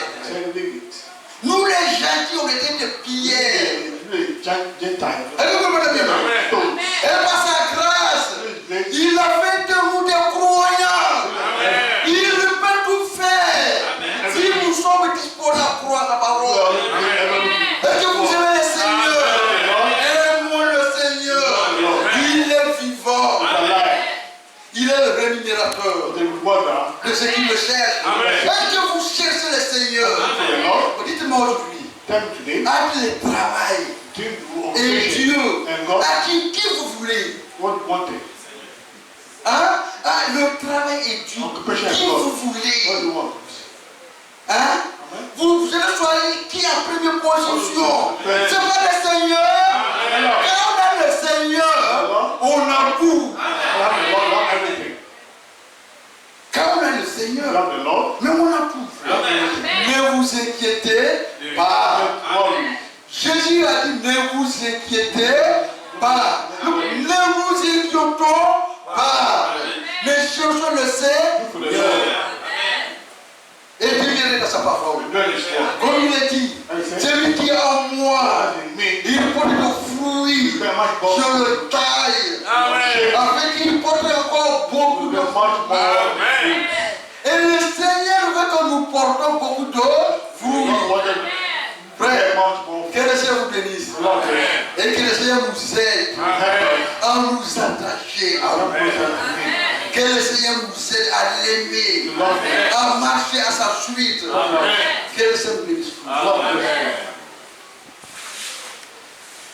Speaker 1: Nous les gentils, on était des pierres. Et par sa grâce, il a fait de nous des croyants. Il peut tout faire. Si nous sommes disposés à croire la parole. Et que vous aimez le Seigneur. Aimons le Seigneur. Il est vivant. Il est le rémunérateur de ceux qui le cherchent. Et que vous cherchez le Seigneur. Dites-moi aujourd'hui. Avec le travail et Dieu, à qui vous voulez. Hein? Le travail et Dieu, qui vous voulez. Hein? Vous allez choisir qui a première position. C'est pas le Seigneur. Quand on a le Seigneur, on a tout. Quand on a le Seigneur, mais on a tout. Ne vous inquiétez pas. Jésus a dit ne vous inquiétez pas. Ne vous inquiétons pas. Mais cherchons le Seigneur. Et Dieu dans sa parole. Comme il est dit, celui qui est en moi, il porte le fruit. Je le taille. Afin qu'il porte encore beaucoup de fruits. Et le Seigneur veut que nous portons beaucoup de fruits. Frère, que le Seigneur vous bénisse. Et que le Seigneur nous aide à nous attacher à lui. Que le Seigneur nous aide à l'aimer, à marcher à sa suite. Que le Seigneur vous bénisse.